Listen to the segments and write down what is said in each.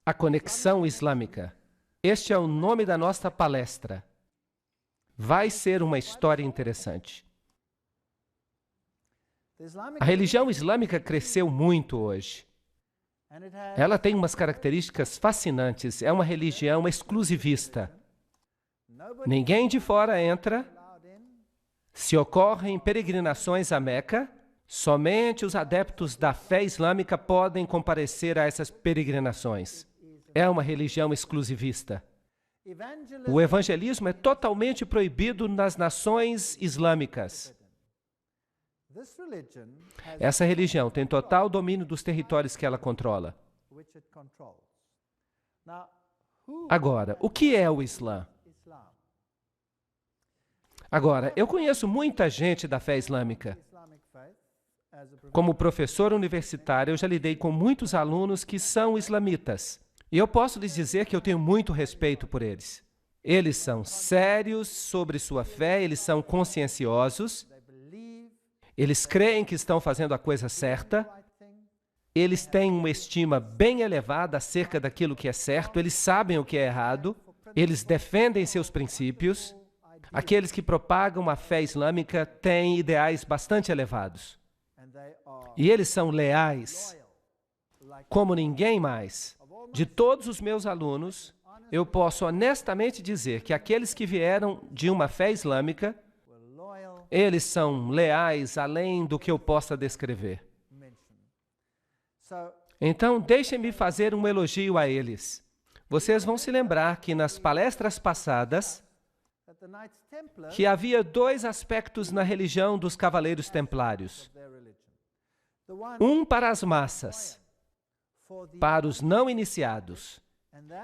A Conexão Islâmica. Este é o nome da nossa palestra. Vai ser uma história interessante. A religião islâmica cresceu muito hoje. Ela tem umas características fascinantes. É uma religião exclusivista. Ninguém de fora entra. Se ocorrem peregrinações a Meca, somente os adeptos da fé islâmica podem comparecer a essas peregrinações. É uma religião exclusivista. O evangelismo é totalmente proibido nas nações islâmicas. Essa religião tem total domínio dos territórios que ela controla. Agora, o que é o Islã? Agora, eu conheço muita gente da fé islâmica. Como professor universitário, eu já lidei com muitos alunos que são islamitas. E eu posso lhes dizer que eu tenho muito respeito por eles. Eles são sérios sobre sua fé, eles são conscienciosos, eles creem que estão fazendo a coisa certa, eles têm uma estima bem elevada acerca daquilo que é certo, eles sabem o que é errado, eles defendem seus princípios. Aqueles que propagam a fé islâmica têm ideais bastante elevados. E eles são leais, como ninguém mais. De todos os meus alunos, eu posso honestamente dizer que aqueles que vieram de uma fé islâmica, eles são leais além do que eu possa descrever. Então, deixem-me fazer um elogio a eles. Vocês vão se lembrar que nas palestras passadas, que havia dois aspectos na religião dos Cavaleiros Templários. Um para as massas, para os não iniciados.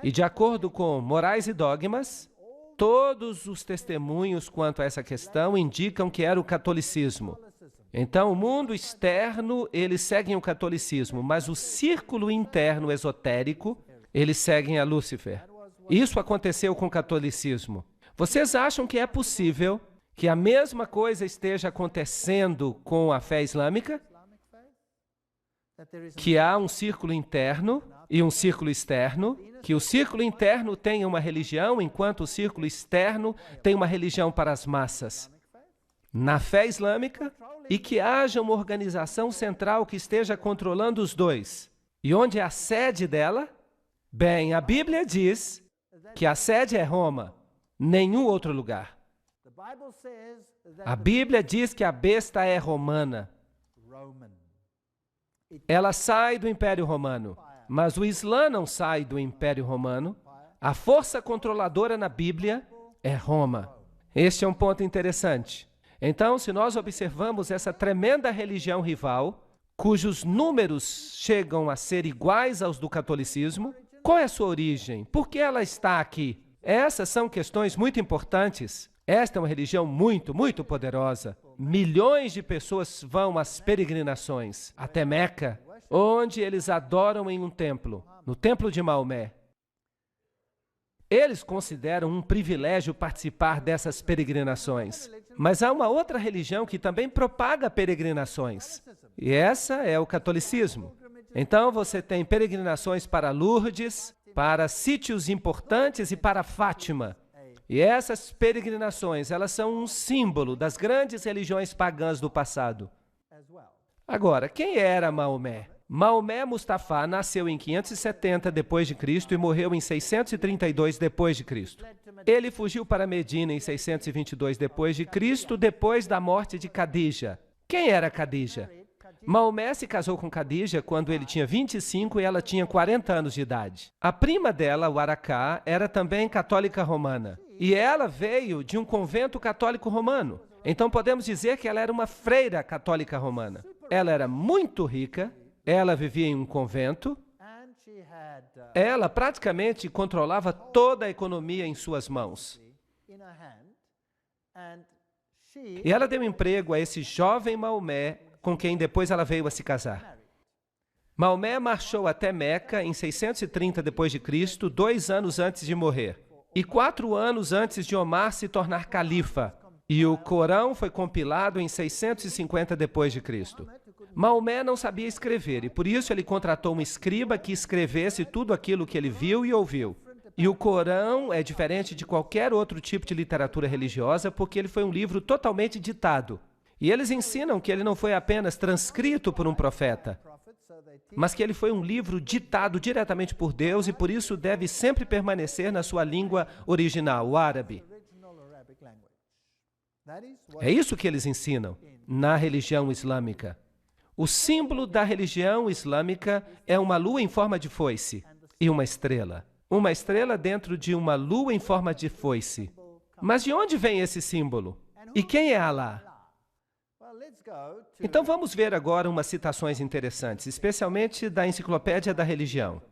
E de acordo com Morais e Dogmas, todos os testemunhos quanto a essa questão indicam que era o catolicismo. Então, o mundo externo, eles seguem o catolicismo, mas o círculo interno esotérico, eles seguem a Lúcifer. Isso aconteceu com o catolicismo. Vocês acham que é possível que a mesma coisa esteja acontecendo com a fé islâmica? Que há um círculo interno e um círculo externo, que o círculo interno tem uma religião, enquanto o círculo externo tem uma religião para as massas. Na fé islâmica, e que haja uma organização central que esteja controlando os dois. E onde é a sede dela? Bem, a Bíblia diz que a sede é Roma, nenhum outro lugar. A Bíblia diz que a besta é romana. Ela sai do Império Romano, mas o Islã não sai do Império Romano. A força controladora na Bíblia é Roma. Este é um ponto interessante. Então, se nós observamos essa tremenda religião rival, cujos números chegam a ser iguais aos do catolicismo, qual é a sua origem? Por que ela está aqui? Essas são questões muito importantes. Esta é uma religião muito, muito poderosa. Milhões de pessoas vão às peregrinações até Meca, onde eles adoram em um templo, no templo de Maomé. Eles consideram um privilégio participar dessas peregrinações. Mas há uma outra religião que também propaga peregrinações, e essa é o catolicismo. Então você tem peregrinações para Lourdes, para sítios importantes e para Fátima. E essas peregrinações, elas são um símbolo das grandes religiões pagãs do passado. Agora, quem era Maomé? Maomé Mustafa nasceu em 570 d.C. e morreu em 632 d.C. Ele fugiu para Medina em 622 d.C., depois da morte de Khadija. Quem era Khadija? Maomé se casou com Khadija quando ele tinha 25 e ela tinha 40 anos de idade. A prima dela, Waraqá, era também católica romana. E ela veio de um convento católico romano. Então podemos dizer que ela era uma freira católica romana. Ela era muito rica, ela vivia em um convento, ela praticamente controlava toda a economia em suas mãos. E ela deu emprego a esse jovem Maomé, com quem depois ela veio a se casar. Maomé marchou até Meca em 630 d.C., 2 anos antes de morrer, e 4 anos antes de Omar se tornar califa, e o Corão foi compilado em 650 d.C. Maomé não sabia escrever e por isso ele contratou um escriba que escrevesse tudo aquilo que ele viu e ouviu. E o Corão é diferente de qualquer outro tipo de literatura religiosa porque ele foi um livro totalmente ditado. E eles ensinam que ele não foi apenas transcrito por um profeta, mas que ele foi um livro ditado diretamente por Deus e por isso deve sempre permanecer na sua língua original, o árabe. É isso que eles ensinam na religião islâmica. O símbolo da religião islâmica é uma lua em forma de foice e uma estrela. Uma estrela dentro de uma lua em forma de foice. Mas de onde vem esse símbolo? E quem é Alá? Então vamos ver agora umas citações interessantes, especialmente da Enciclopédia da Religião.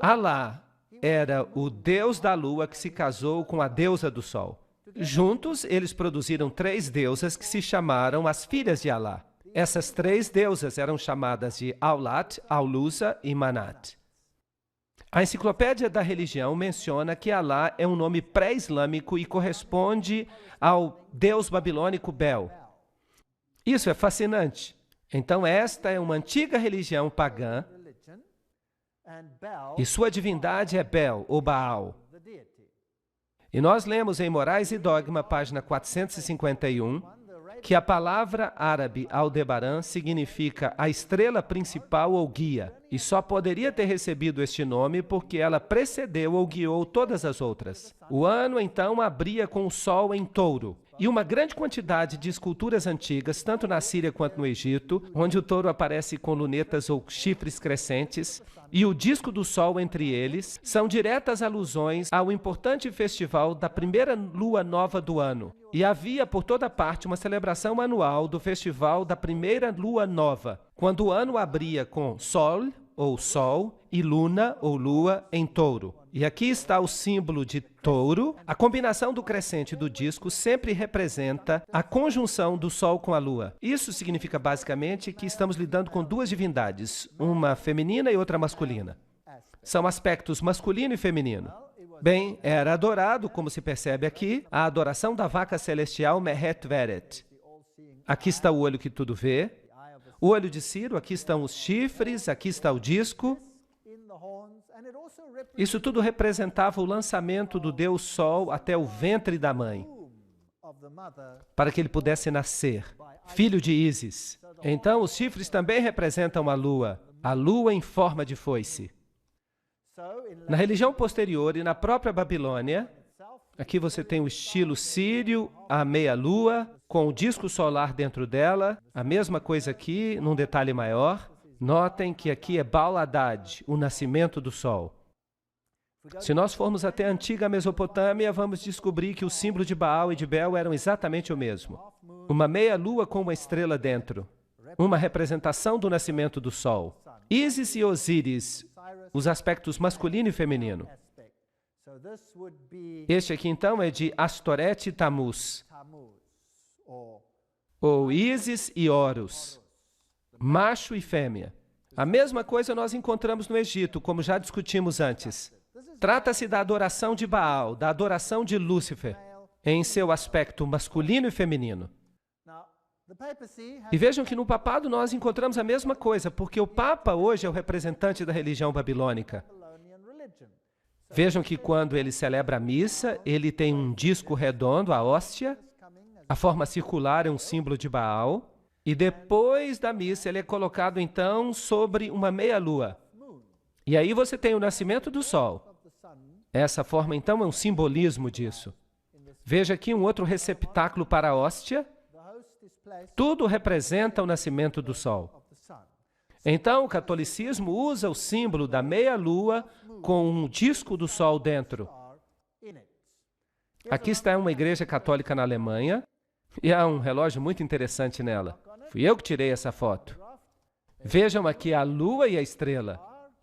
Alá era o deus da lua que se casou com a deusa do sol. Juntos, eles produziram 3 deusas que se chamaram as filhas de Alá. Essas 3 deusas eram chamadas de Aulat, Aulusa e Manat. A Enciclopédia da Religião menciona que Alá é um nome pré-islâmico e corresponde ao deus babilônico Bel. Isso é fascinante. Então, esta é uma antiga religião pagã e sua divindade é Bel, ou Baal. E nós lemos em Morais e Dogma, página 451, que a palavra árabe Aldebaran significa a estrela principal ou guia, e só poderia ter recebido este nome porque ela precedeu ou guiou todas as outras. O ano, então, abria com o sol em touro, e uma grande quantidade de esculturas antigas, tanto na Síria quanto no Egito, onde o touro aparece com lunetas ou chifres crescentes, e o disco do sol entre eles, são diretas alusões ao importante festival da primeira lua nova do ano. E havia por toda parte uma celebração anual do festival da primeira lua nova, quando o ano abria com sol, ou sol, e luna, ou lua, em touro. E aqui está o símbolo de touro. A combinação do crescente e do disco sempre representa a conjunção do sol com a lua. Isso significa basicamente que estamos lidando com 2 divindades, uma feminina e outra masculina. São aspectos masculino e feminino. Bem, era adorado, como se percebe aqui, a adoração da vaca celestial Mehet Veret. Aqui está o olho que tudo vê. O olho de Ciro, aqui estão os chifres, aqui está o disco. Isso tudo representava o lançamento do Deus Sol até o ventre da mãe, para que ele pudesse nascer, filho de Ísis. Então, os chifres também representam a lua em forma de foice. Na religião posterior e na própria Babilônia, aqui você tem o estilo sírio, a meia-lua, com o disco solar dentro dela, a mesma coisa aqui, num detalhe maior. Notem que aqui é Baal Hadad, o nascimento do sol. Se nós formos até a antiga Mesopotâmia, vamos descobrir que o símbolo de Baal e de Bel eram exatamente o mesmo. Uma meia-lua com uma estrela dentro, uma representação do nascimento do sol. Ísis e Osíris, os aspectos masculino e feminino. Este aqui, então, é de Astoret e Tamuz, ou Ísis e Horus, macho e fêmea. A mesma coisa nós encontramos no Egito, como já discutimos antes. Trata-se da adoração de Baal, da adoração de Lúcifer, em seu aspecto masculino e feminino. E vejam que no papado nós encontramos a mesma coisa, porque o Papa hoje é o representante da religião babilônica. Vejam que quando ele celebra a missa, ele tem um disco redondo, a hóstia, a forma circular é um símbolo de Baal, e depois da missa ele é colocado então sobre uma meia-lua. E aí você tem o nascimento do sol. Essa forma então é um simbolismo disso. Veja aqui um outro receptáculo para a hóstia. Tudo representa o nascimento do sol. Então, o catolicismo usa o símbolo da meia-lua com um disco do sol dentro. Aqui está uma igreja católica na Alemanha e há um relógio muito interessante nela. Fui eu que tirei essa foto. Vejam aqui a lua e a estrela.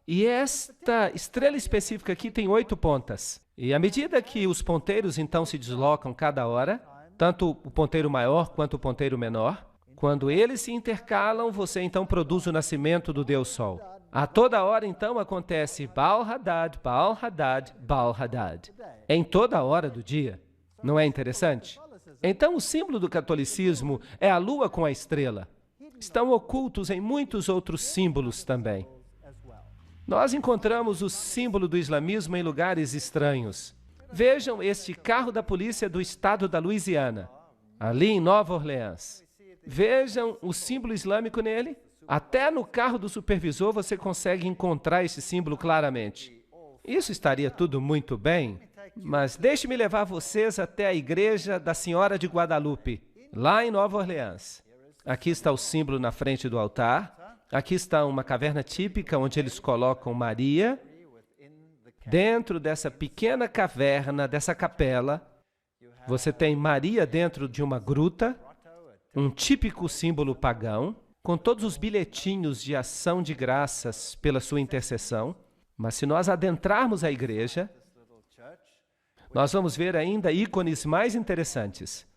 E esta estrela específica aqui tem 8 pontas. E à medida que os ponteiros então se deslocam cada hora, tanto o ponteiro maior quanto o ponteiro menor, quando eles se intercalam, você então produz o nascimento do Deus Sol. A toda hora então acontece Baal Hadad, Baal Hadad, Baal Hadad. Em toda hora do dia. Não é interessante? Então o símbolo do catolicismo é a lua com a estrela. estão ocultos em muitos outros símbolos também. Nós encontramos o símbolo do islamismo em lugares estranhos. Vejam este carro da polícia do estado da Louisiana, ali em Nova Orleans. Vejam o símbolo islâmico nele. Até no carro do supervisor você consegue encontrar esse símbolo claramente. Isso estaria tudo muito bem, mas deixe-me levar vocês até a igreja da Senhora de Guadalupe, lá em Nova Orleans. Aqui está o símbolo na frente do altar. Aqui está uma caverna típica onde eles colocam Maria. Dentro dessa pequena caverna, dessa capela, você tem Maria dentro de uma gruta, um típico símbolo pagão, com todos os bilhetinhos de ação de graças pela sua intercessão. Mas se nós adentrarmos a igreja, nós vamos ver ainda ícones mais interessantes.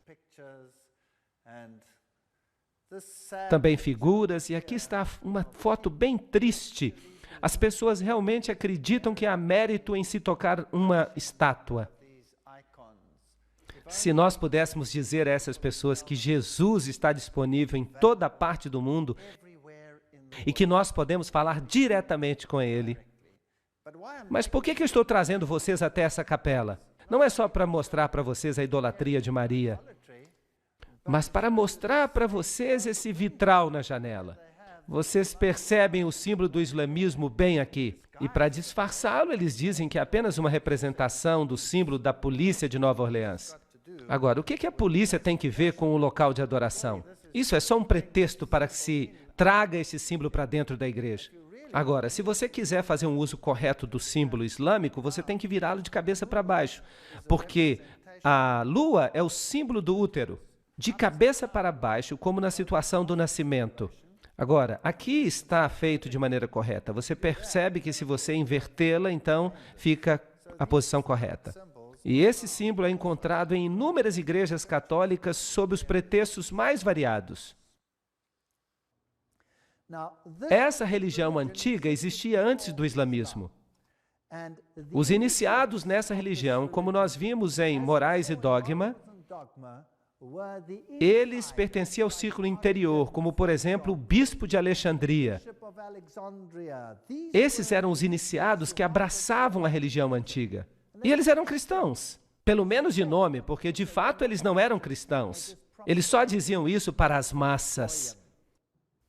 Também figuras, e aqui está uma foto bem triste. As pessoas realmente acreditam que há mérito em se tocar uma estátua. Se nós pudéssemos dizer a essas pessoas que Jesus está disponível em toda parte do mundo e que nós podemos falar diretamente com Ele. Mas por que eu estou trazendo vocês até essa capela? Não é só para mostrar para vocês a idolatria de Maria, mas para mostrar para vocês esse vitral na janela. Vocês percebem o símbolo do islamismo bem aqui. E para disfarçá-lo, eles dizem que é apenas uma representação do símbolo da polícia de Nova Orleans. Agora, o que a polícia tem que ver com o local de adoração? Isso é só um pretexto para que se traga esse símbolo para dentro da igreja. Agora, se você quiser fazer um uso correto do símbolo islâmico, você tem que virá-lo de cabeça para baixo, porque a lua é o símbolo do útero, de cabeça para baixo, como na situação do nascimento. Agora, aqui está feito de maneira correta. Você percebe que se você invertê-la, então fica a posição correta. E esse símbolo é encontrado em inúmeras igrejas católicas sob os pretextos mais variados. Essa religião antiga existia antes do islamismo. Os iniciados nessa religião, como nós vimos em Morais e Dogma, eles pertenciam ao círculo interior, como, por exemplo, o bispo de Alexandria. Esses eram os iniciados que abraçavam a religião antiga. E eles eram cristãos, pelo menos de nome, porque de fato eles não eram cristãos. Eles só diziam isso para as massas,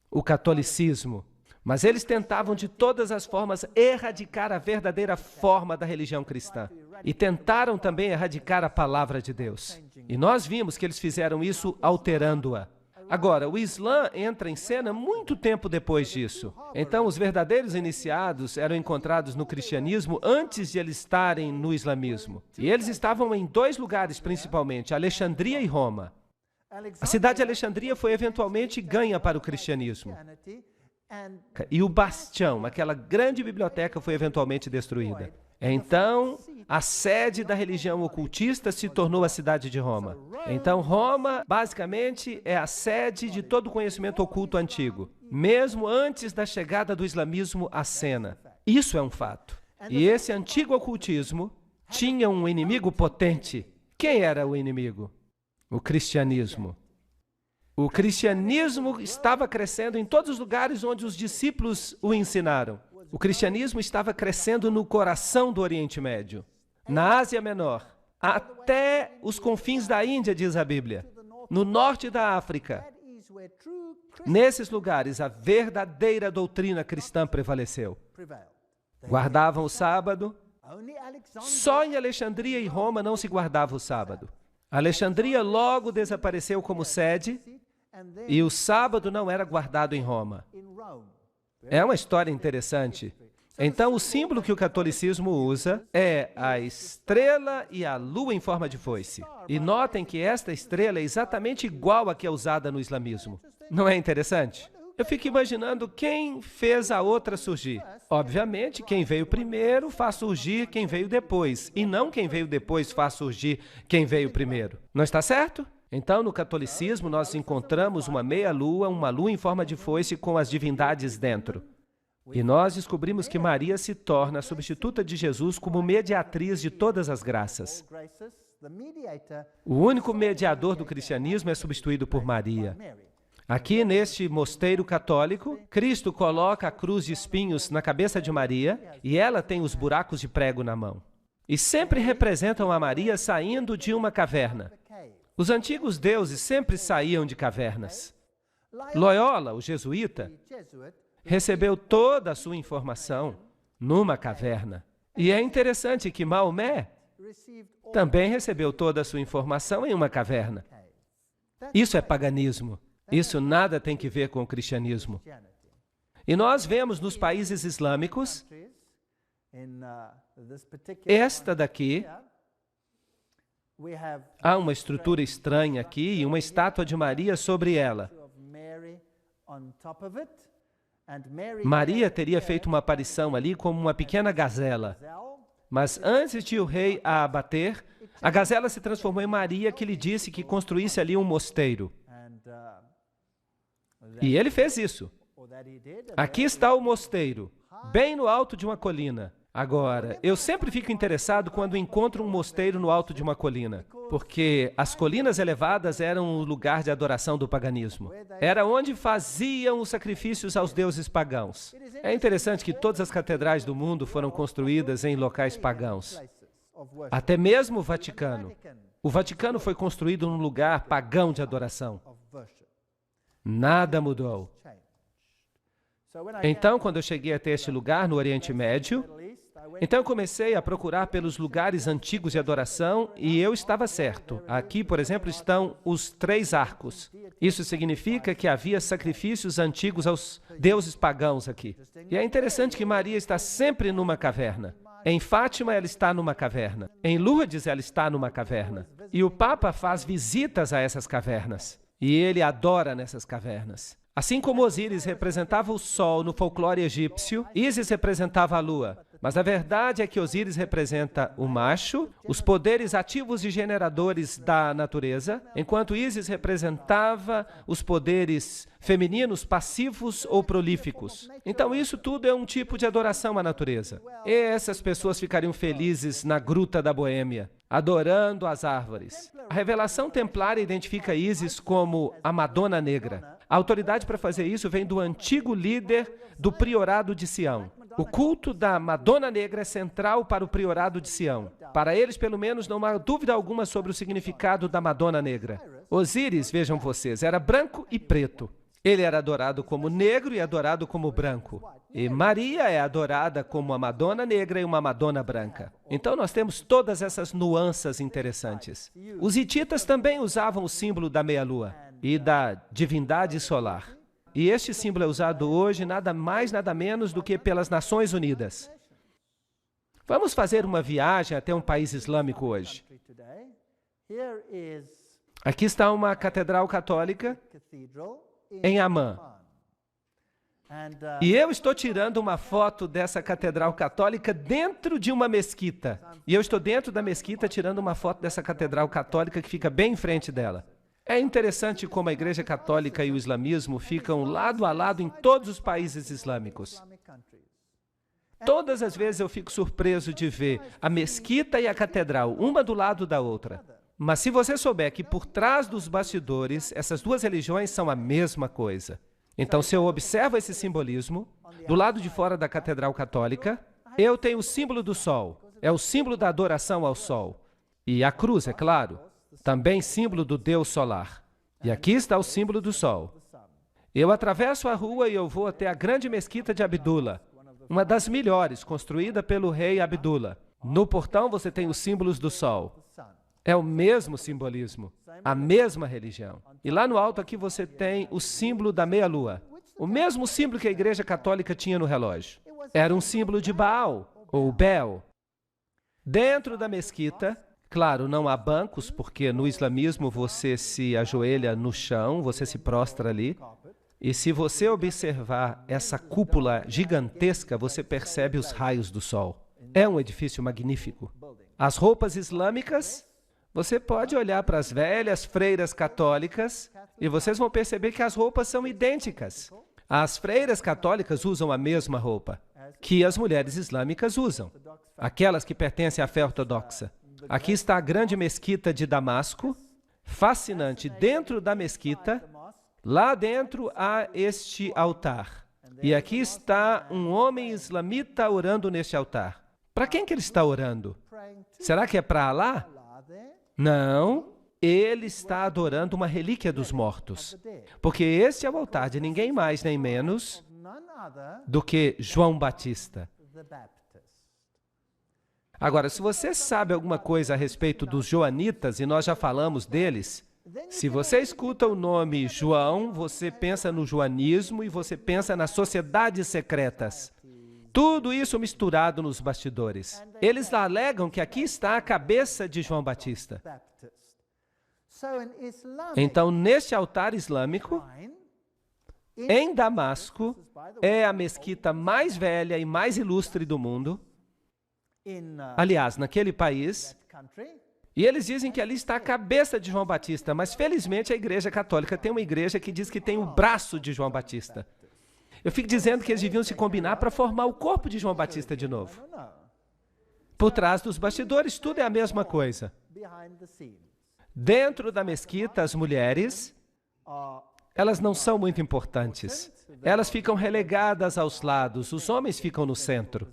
o catolicismo. Mas eles tentavam de todas as formas erradicar a verdadeira forma da religião cristã. E tentaram também erradicar a palavra de Deus. E nós vimos que eles fizeram isso alterando-a. Agora, o Islã entra em cena muito tempo depois disso. Então, os verdadeiros iniciados eram encontrados no cristianismo antes de eles estarem no islamismo. E eles estavam em dois lugares, principalmente, Alexandria e Roma. A cidade de Alexandria foi eventualmente ganha para o cristianismo. E o bastião, aquela grande biblioteca, foi eventualmente destruída. Então, a sede da religião ocultista se tornou a cidade de Roma. Então, Roma, basicamente, é a sede de todo o conhecimento oculto antigo, mesmo antes da chegada do islamismo à cena. Isso é um fato. E esse antigo ocultismo tinha um inimigo potente. Quem era o inimigo? O cristianismo. O cristianismo estava crescendo em todos os lugares onde os discípulos o ensinaram. O cristianismo estava crescendo no coração do Oriente Médio, na Ásia Menor, até os confins da Índia, diz a Bíblia, no norte da África. Nesses lugares, a verdadeira doutrina cristã prevaleceu. Guardavam o sábado. Só em Alexandria e Roma não se guardava o sábado. Alexandria logo desapareceu como sede e o sábado não era guardado em Roma. É uma história interessante. Então, o símbolo que o catolicismo usa é a estrela e a lua em forma de foice. E notem que esta estrela é exatamente igual à que é usada no islamismo. Não é interessante? Eu fico imaginando quem fez a outra surgir. Obviamente, quem veio primeiro faz surgir quem veio depois, e não quem veio depois faz surgir quem veio primeiro. Não está certo? Então, no catolicismo, nós encontramos uma meia-lua, uma lua em forma de foice com as divindades dentro. E nós descobrimos que Maria se torna a substituta de Jesus como mediatriz de todas as graças. O único mediador do cristianismo é substituído por Maria. Aqui neste mosteiro católico, Cristo coloca a cruz de espinhos na cabeça de Maria e ela tem os buracos de prego na mão. E sempre representam a Maria saindo de uma caverna. Os antigos deuses sempre saíam de cavernas. Loyola, o jesuíta, recebeu toda a sua informação numa caverna. E é interessante que Maomé também recebeu toda a sua informação em uma caverna. Isso é paganismo. Isso nada tem que ver com o cristianismo. E nós vemos nos países islâmicos, esta daqui, há uma estrutura estranha aqui e uma estátua de Maria sobre ela. Maria teria feito uma aparição ali como uma pequena gazela. Mas antes de o rei a abater, a gazela se transformou em Maria, que lhe disse que construísse ali um mosteiro. E ele fez isso. Aqui está o mosteiro, bem no alto de uma colina. Agora, eu sempre fico interessado quando encontro um mosteiro no alto de uma colina, porque as colinas elevadas eram o lugar de adoração do paganismo. Era onde faziam os sacrifícios aos deuses pagãos. É interessante que todas as catedrais do mundo foram construídas em locais pagãos. Até mesmo o Vaticano. O Vaticano foi construído num lugar pagão de adoração. Nada mudou. Então, quando eu cheguei até este lugar, no Oriente Médio, então eu comecei a procurar pelos lugares antigos de adoração e eu estava certo. Aqui, por exemplo, estão os 3 arcos. Isso significa que havia sacrifícios antigos aos deuses pagãos aqui. E é interessante que Maria está sempre numa caverna. Em Fátima, ela está numa caverna. Em Lourdes, ela está numa caverna. E o Papa faz visitas a essas cavernas. E ele adora nessas cavernas. Assim como Osíris representava o sol no folclore egípcio, Ísis representava a lua. Mas a verdade é que Osíris representa o macho, os poderes ativos e generadores da natureza, enquanto Ísis representava os poderes femininos passivos ou prolíficos. Então isso tudo é um tipo de adoração à natureza. E essas pessoas ficariam felizes na Gruta da Boêmia, adorando as árvores. A revelação templária identifica Ísis como a Madonna Negra. A autoridade para fazer isso vem do antigo líder do priorado de Sião. O culto da Madonna Negra é central para o priorado de Sião. Para eles, pelo menos, não há dúvida alguma sobre o significado da Madonna Negra. Osíris, vejam vocês, era branco e preto. Ele era adorado como negro e adorado como branco. E Maria é adorada como uma Madonna Negra e uma Madonna Branca. Então nós temos todas essas nuances interessantes. Os hititas também usavam o símbolo da meia-lua e da divindade solar. E este símbolo é usado hoje nada mais, nada menos do que pelas Nações Unidas. Vamos fazer uma viagem até um país islâmico hoje. Aqui está uma catedral católica em Amman. E eu estou tirando uma foto dessa catedral católica dentro de uma mesquita. E eu estou dentro da mesquita tirando uma foto dessa catedral católica que fica bem em frente dela. É interessante como a Igreja Católica e o islamismo ficam lado a lado em todos os países islâmicos. Todas as vezes eu fico surpreso de ver a mesquita e a catedral, uma do lado da outra. Mas se você souber que por trás dos bastidores, essas duas religiões são a mesma coisa. Então, se eu observo esse simbolismo, do lado de fora da Catedral Católica, eu tenho o símbolo do sol. É o símbolo da adoração ao sol. E a cruz, é claro, também símbolo do Deus solar. E aqui está o símbolo do sol. Eu atravesso a rua e eu vou até a grande mesquita de Abdullah, uma das melhores, construída pelo rei Abdullah. No portão você tem os símbolos do sol. É o mesmo simbolismo, a mesma religião. E lá no alto aqui você tem o símbolo da meia-lua, o mesmo símbolo que a Igreja Católica tinha no relógio. Era um símbolo de Baal, ou Bel. Dentro da mesquita, claro, não há bancos, porque no islamismo você se ajoelha no chão, você se prostra ali. E se você observar essa cúpula gigantesca, você percebe os raios do sol. É um edifício magnífico. As roupas islâmicas, você pode olhar para as velhas freiras católicas e vocês vão perceber que as roupas são idênticas. As freiras católicas usam a mesma roupa que as mulheres islâmicas usam, aquelas que pertencem à fé ortodoxa. Aqui está a grande mesquita de Damasco, fascinante. Dentro da mesquita Lá dentro há este altar. E aqui está um homem islamita orando neste altar. Para quem que ele está orando? Será que é para Alá? Não. Ele está adorando uma relíquia dos mortos. Porque este é o altar de ninguém mais nem menos do que João Batista. Agora, se você sabe alguma coisa a respeito dos joanitas, e nós já falamos deles, se você escuta o nome João, você pensa no joanismo e você pensa nas sociedades secretas. Tudo isso misturado nos bastidores. Eles alegam que aqui está a cabeça de João Batista. Então, neste altar islâmico, em Damasco, é a mesquita mais velha e mais ilustre do mundo. Aliás, naquele país, e eles dizem que ali está a cabeça de João Batista, mas felizmente a Igreja Católica tem uma igreja que diz que tem o braço de João Batista. Eu fico dizendo que eles deviam se combinar para formar o corpo de João Batista de novo. Por trás dos bastidores, tudo é a mesma coisa. Dentro da mesquita, as mulheres, elas não são muito importantes. Elas ficam relegadas aos lados, os homens ficam no centro.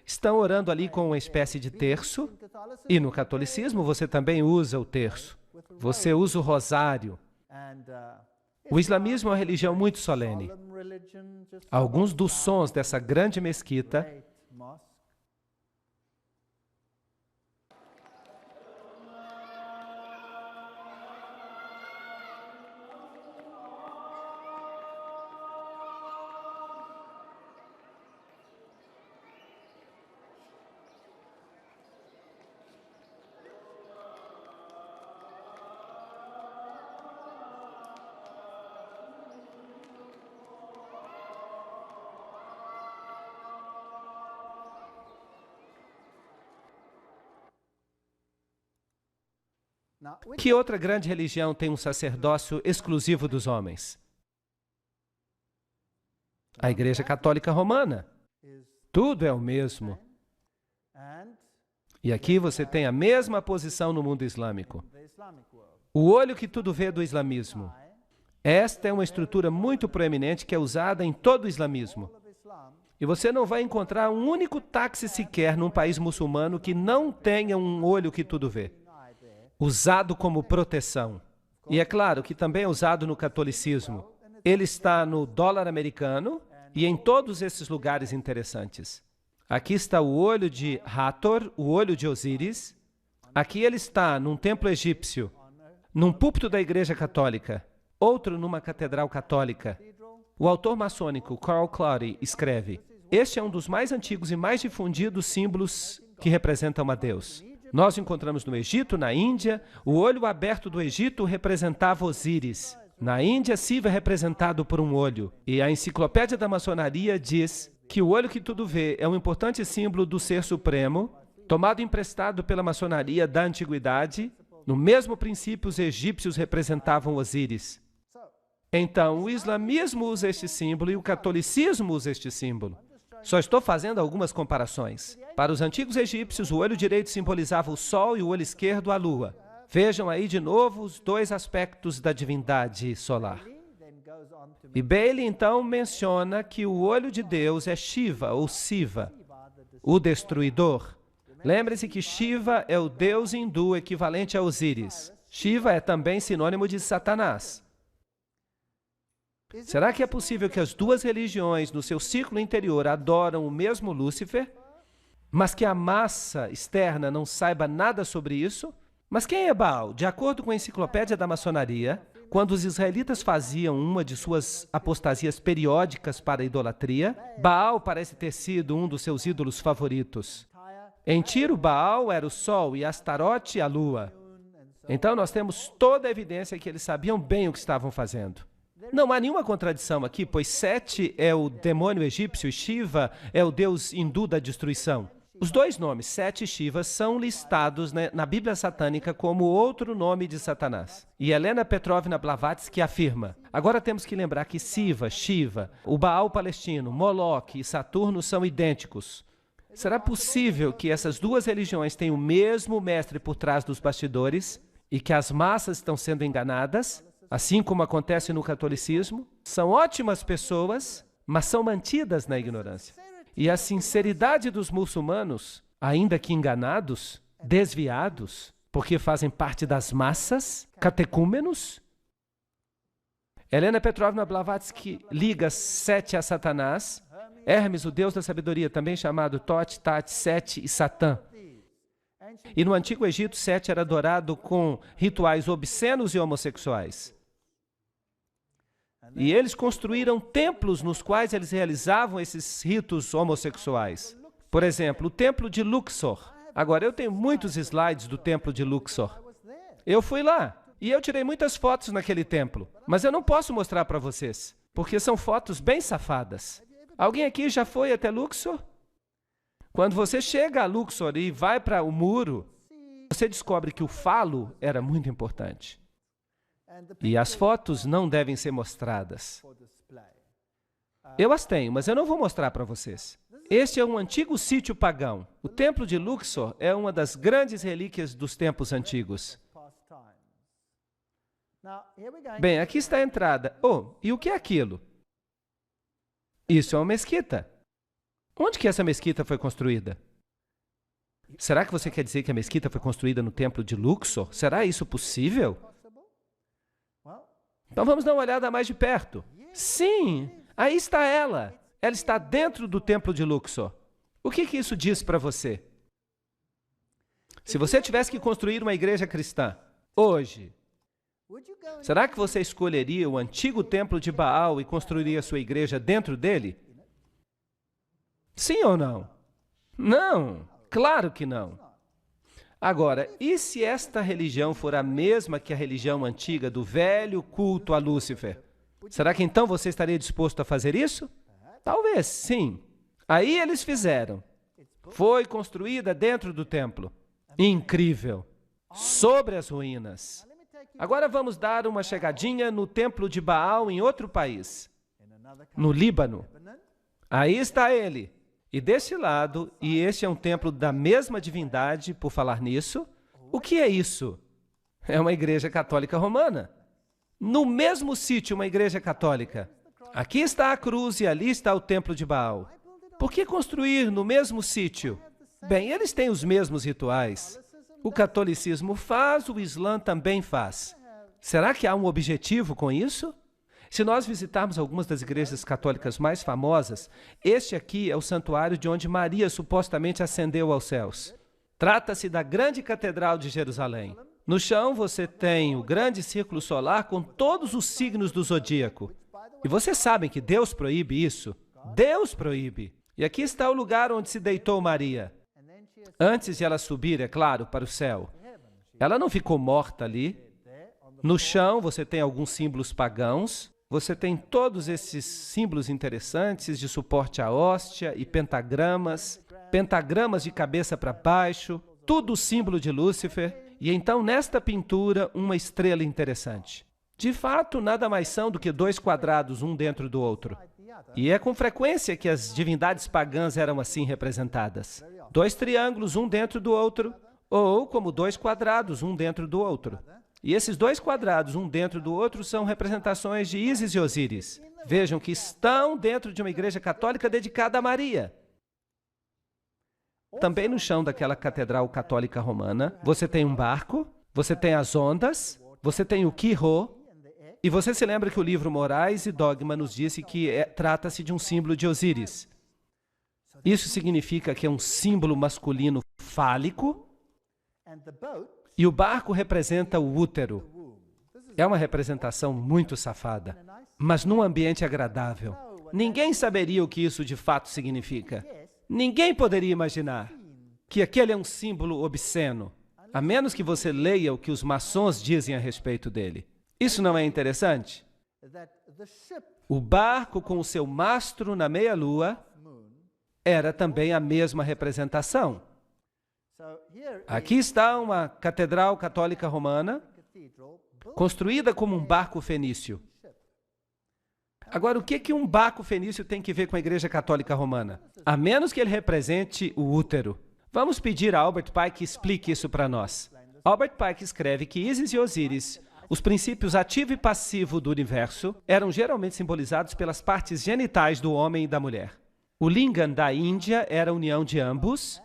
Estão orando ali com uma espécie de terço, e no catolicismo você também usa o terço. Você usa o rosário. O islamismo é uma religião muito solene. Alguns dos sons dessa grande mesquita Que outra grande religião tem um sacerdócio exclusivo dos homens? A Igreja Católica Romana. Tudo é o mesmo. E aqui você tem a mesma posição no mundo islâmico. O olho que tudo vê do islamismo. Esta é uma estrutura muito proeminente que é usada em todo o islamismo. E você não vai encontrar um único táxi sequer num país muçulmano que não tenha um olho que tudo vê. Usado como proteção. E é claro que também é usado no catolicismo. Ele está no dólar americano e em todos esses lugares interessantes. Aqui está o olho de Hathor, o olho de Osíris. Aqui ele está num templo egípcio, num púlpito da Igreja Católica, outro numa catedral católica. O autor maçônico Carl Clary escreve: este é um dos mais antigos e mais difundidos símbolos que representam a Deus. Nós encontramos no Egito, na Índia, o olho aberto do Egito representava Osíris. Na Índia, Siva é representado por um olho. E a enciclopédia da maçonaria diz que o olho que tudo vê é um importante símbolo do Ser Supremo, tomado emprestado pela maçonaria da antiguidade. No mesmo princípio, os egípcios representavam Osíris. Então, o islamismo usa este símbolo e o catolicismo usa este símbolo. Só estou fazendo algumas comparações. Para os antigos egípcios, o olho direito simbolizava o sol e o olho esquerdo a lua. Vejam aí de novo os dois aspectos da divindade solar. E Bailey, então, menciona que o olho de Deus é Shiva, ou Siva, o destruidor. Lembre-se que Shiva é o deus hindu equivalente a Osíris. Shiva é também sinônimo de Satanás. Será que é possível que as duas religiões, no seu círculo interior, adoram o mesmo Lúcifer, mas que a massa externa não saiba nada sobre isso? Mas quem é Baal? De acordo com a enciclopédia da maçonaria, quando os israelitas faziam uma de suas apostasias periódicas para a idolatria, Baal parece ter sido um dos seus ídolos favoritos. Em Tiro, Baal era o sol e Astarote a lua. Então nós temos toda a evidência que eles sabiam bem o que estavam fazendo. Não há nenhuma contradição aqui, pois Sete é o demônio egípcio e Shiva é o deus hindu da destruição. Os dois nomes, Sete e Shiva, são listados na Bíblia satânica como outro nome de Satanás. E Helena Petrovna Blavatsky afirma: agora temos que lembrar que Siva, Shiva, o Baal palestino, Moloque e Saturno são idênticos. Será possível que essas duas religiões tenham o mesmo mestre por trás dos bastidores e que as massas estão sendo enganadas? assim como acontece no catolicismo, são ótimas pessoas, mas são mantidas na ignorância. E a sinceridade dos muçulmanos, ainda que enganados, desviados, porque fazem parte das massas, catecúmenos. Helena Petrovna Blavatsky liga Sete a Satanás, Hermes, o deus da sabedoria, também chamado Tote, Tate, Sete e Satã. E no Antigo Egito, Sete era adorado com rituais obscenos e homossexuais. E eles construíram templos nos quais eles realizavam esses ritos homossexuais. Por exemplo, o templo de Luxor. Agora, eu tenho muitos slides do templo de Luxor. Eu fui lá e eu tirei muitas fotos naquele templo, mas eu não posso mostrar para vocês, porque são fotos bem safadas. Alguém aqui já foi até Luxor? Quando você chega a Luxor e vai para o muro, você descobre que o falo era muito importante. E as fotos não devem ser mostradas. Eu as tenho, mas eu não vou mostrar para vocês. Este é um antigo sítio pagão. O templo de Luxor é uma das grandes relíquias dos tempos antigos. Bem, aqui está a entrada. Oh, e o que é aquilo? Isso é uma mesquita. Onde que essa mesquita foi construída? Será que você quer dizer que a mesquita foi construída no templo de Luxor? Será isso possível? Então vamos dar uma olhada mais de perto. Sim, aí está ela. Ela está dentro do templo de Luxor. O que isso diz para você? Se você tivesse que construir uma igreja cristã hoje, será que você escolheria o antigo templo de Baal e construiria sua igreja dentro dele? Sim ou não? Não, claro que não. Agora, e se esta religião for a mesma que a religião antiga do velho culto a Lúcifer? Será que então você estaria disposto a fazer isso? Talvez, sim. Aí eles fizeram. Foi construída dentro do templo. Incrível. Sobre as ruínas. Agora vamos dar uma chegadinha no templo de Baal em outro país. No Líbano. Aí está ele. E desse lado, e este é um templo da mesma divindade, por falar nisso, o que é isso? É uma igreja católica romana. No mesmo sítio, uma igreja católica. Aqui está a cruz e ali está o templo de Baal. Por que construir no mesmo sítio? Bem, eles têm os mesmos rituais. O catolicismo faz, o Islã também faz. Será que há um objetivo com isso? Se nós visitarmos algumas das igrejas católicas mais famosas, este aqui é o santuário de onde Maria supostamente ascendeu aos céus. Trata-se da grande catedral de Jerusalém. No chão você tem o grande círculo solar com todos os signos do zodíaco. E vocês sabem que Deus proíbe isso? Deus proíbe. E aqui está o lugar onde se deitou Maria. Antes de ela subir, é claro, para o céu. Ela não ficou morta ali. No chão você tem alguns símbolos pagãos. Você tem todos esses símbolos interessantes de suporte à hóstia e pentagramas de cabeça para baixo, tudo símbolo de Lúcifer. E então, nesta pintura, uma estrela interessante. De fato, nada mais são do que dois quadrados, um dentro do outro. E é com frequência que as divindades pagãs eram assim representadas. Dois triângulos, um dentro do outro, ou como dois quadrados, um dentro do outro. E esses dois quadrados, um dentro do outro, são representações de Ísis e Osíris. Vejam que estão dentro de uma igreja católica dedicada a Maria. Também no chão daquela catedral católica romana, você tem um barco, você tem as ondas, você tem o Quirô, e você se lembra que o livro Morais e Dogma nos disse que trata-se de um símbolo de Osíris. Isso significa que é um símbolo masculino fálico, e o barco representa o útero. É uma representação muito safada, mas num ambiente agradável. Ninguém saberia o que isso de fato significa. Ninguém poderia imaginar que aquele é um símbolo obsceno, a menos que você leia o que os maçons dizem a respeito dele. Isso não é interessante? O barco com o seu mastro na meia-lua era também a mesma representação. Aqui está uma catedral católica romana, construída como um barco fenício. Agora, o que um barco fenício tem que ver com a Igreja Católica Romana? A menos que ele represente o útero. Vamos pedir a Albert Pike que explique isso para nós. Albert Pike escreve que Ísis e Osíris Os princípios ativo e passivo do universo eram geralmente simbolizados pelas partes genitais do homem e da mulher. O lingam da Índia era a união de ambos,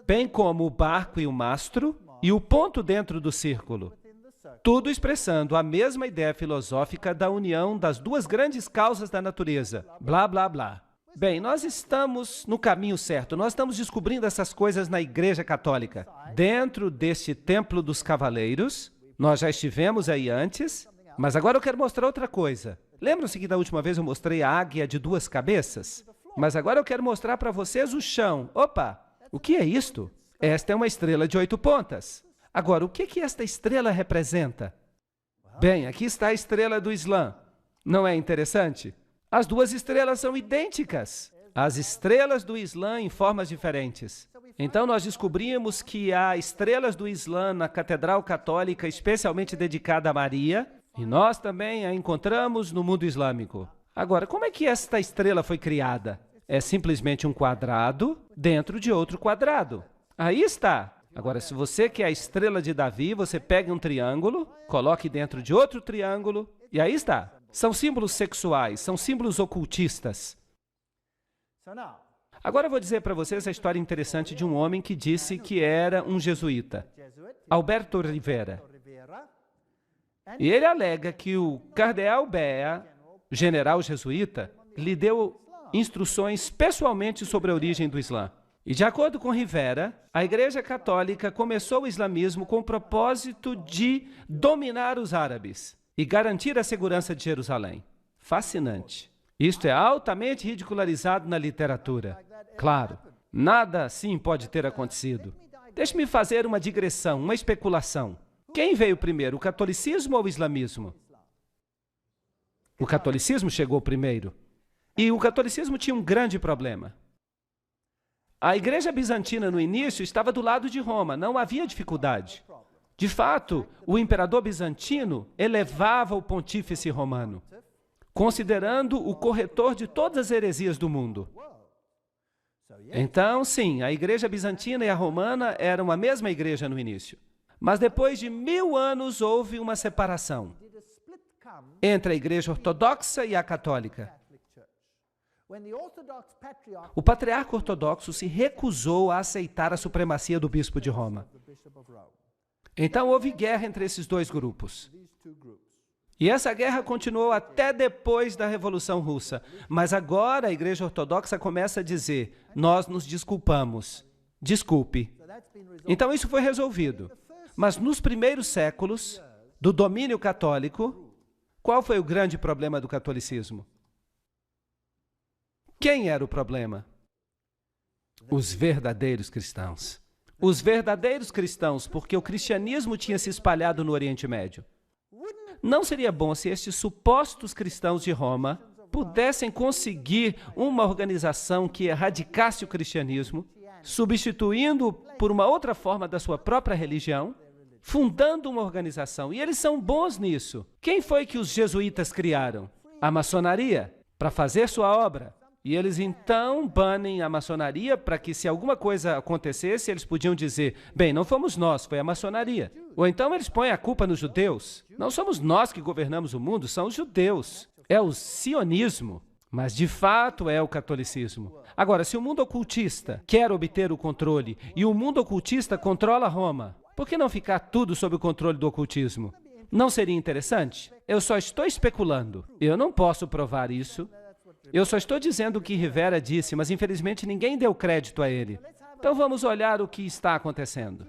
bem como o barco e o mastro, e o ponto dentro do círculo. Tudo expressando a mesma ideia filosófica da união das duas grandes causas da natureza. Blá, blá, blá. Bem, nós estamos no caminho certo. Nós estamos descobrindo essas coisas na Igreja Católica. Dentro deste Templo dos Cavaleiros, nós já estivemos aí antes, mas agora eu quero mostrar outra coisa. Lembram-se que da última vez eu mostrei a águia de 2 cabeças? Mas agora eu quero mostrar para vocês o chão. Opa! O que é isto? Esta é uma estrela de 8 pontas. Agora, o que esta estrela representa? Bem, aqui está a estrela do Islã. Não é interessante? As duas estrelas são idênticas. As estrelas do Islã em formas diferentes. Então, nós descobrimos que há estrelas do Islã na Catedral Católica, especialmente dedicada a Maria, e nós também a encontramos no mundo islâmico. Agora, como é que esta estrela foi criada? É simplesmente um quadrado dentro de outro quadrado. Aí está. Agora, se você quer a estrela de Davi, você pega um triângulo, coloque dentro de outro triângulo, e aí está. São símbolos sexuais, são símbolos ocultistas. Agora eu vou dizer para vocês a história interessante de um homem que disse que era um jesuíta, Alberto Rivera. E ele alega que o cardeal Bea, general jesuíta, lhe deu instruções pessoalmente sobre a origem do Islã. E de acordo com Rivera, a Igreja Católica começou o islamismo com o propósito de dominar os árabes e garantir a segurança de Jerusalém. Fascinante. Isto é altamente ridicularizado na literatura. Claro, nada assim pode ter acontecido. Deixe-me fazer uma digressão, uma especulação. Quem veio primeiro, o catolicismo ou o islamismo? O catolicismo chegou primeiro. E o catolicismo tinha um grande problema. A Igreja Bizantina, no início, estava do lado de Roma, não havia dificuldade. De fato, o imperador bizantino elevava o pontífice romano, considerando o corretor de todas as heresias do mundo. Então, sim, a Igreja Bizantina e a Romana eram a mesma igreja no início. Mas depois de 1000 anos houve uma separação entre a Igreja Ortodoxa e a Católica. O patriarca ortodoxo se recusou a aceitar a supremacia do bispo de Roma. Então houve guerra entre esses dois grupos. E essa guerra continuou até depois da Revolução Russa. Mas agora a Igreja Ortodoxa começa a dizer, nós nos desculpamos. Desculpe. Então isso foi resolvido. Mas nos primeiros séculos do domínio católico, qual foi o grande problema do catolicismo? Quem era o problema? Os verdadeiros cristãos. Os verdadeiros cristãos, porque o cristianismo tinha se espalhado no Oriente Médio. Não seria bom se estes supostos cristãos de Roma pudessem conseguir uma organização que erradicasse o cristianismo, substituindo-o por uma outra forma da sua própria religião, fundando uma organização. E eles são bons nisso. Quem foi que os jesuítas criaram? A maçonaria, para fazer sua obra. E eles então banem a maçonaria para que, se alguma coisa acontecesse, eles podiam dizer, bem, não fomos nós, foi a maçonaria. Ou então eles põem a culpa nos judeus. Não somos nós que governamos o mundo, são os judeus. É o sionismo, mas de fato é o catolicismo. Agora, se o mundo ocultista quer obter o controle e o mundo ocultista controla Roma, por que não ficar tudo sob o controle do ocultismo? Não seria interessante? Eu só estou especulando. Eu não posso provar isso. Eu só estou dizendo o que Rivera disse, mas infelizmente ninguém deu crédito a ele. Então vamos olhar o que está acontecendo.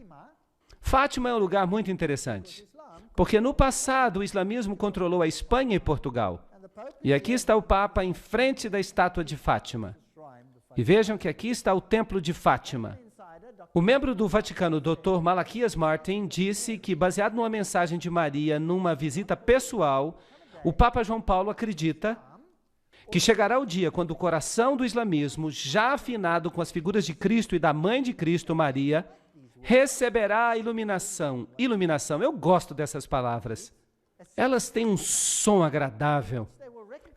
Fátima é um lugar muito interessante, porque no passado o islamismo controlou a Espanha e Portugal. E aqui está o Papa em frente da estátua de Fátima. E vejam que aqui está o Templo de Fátima. O membro do Vaticano, Dr. Malaquias Martin, disse que, baseado numa mensagem de Maria numa visita pessoal, o Papa João Paulo acredita que chegará o dia quando o coração do islamismo, já afinado com as figuras de Cristo e da mãe de Cristo, Maria, receberá a iluminação. Iluminação, eu gosto dessas palavras. Elas têm um som agradável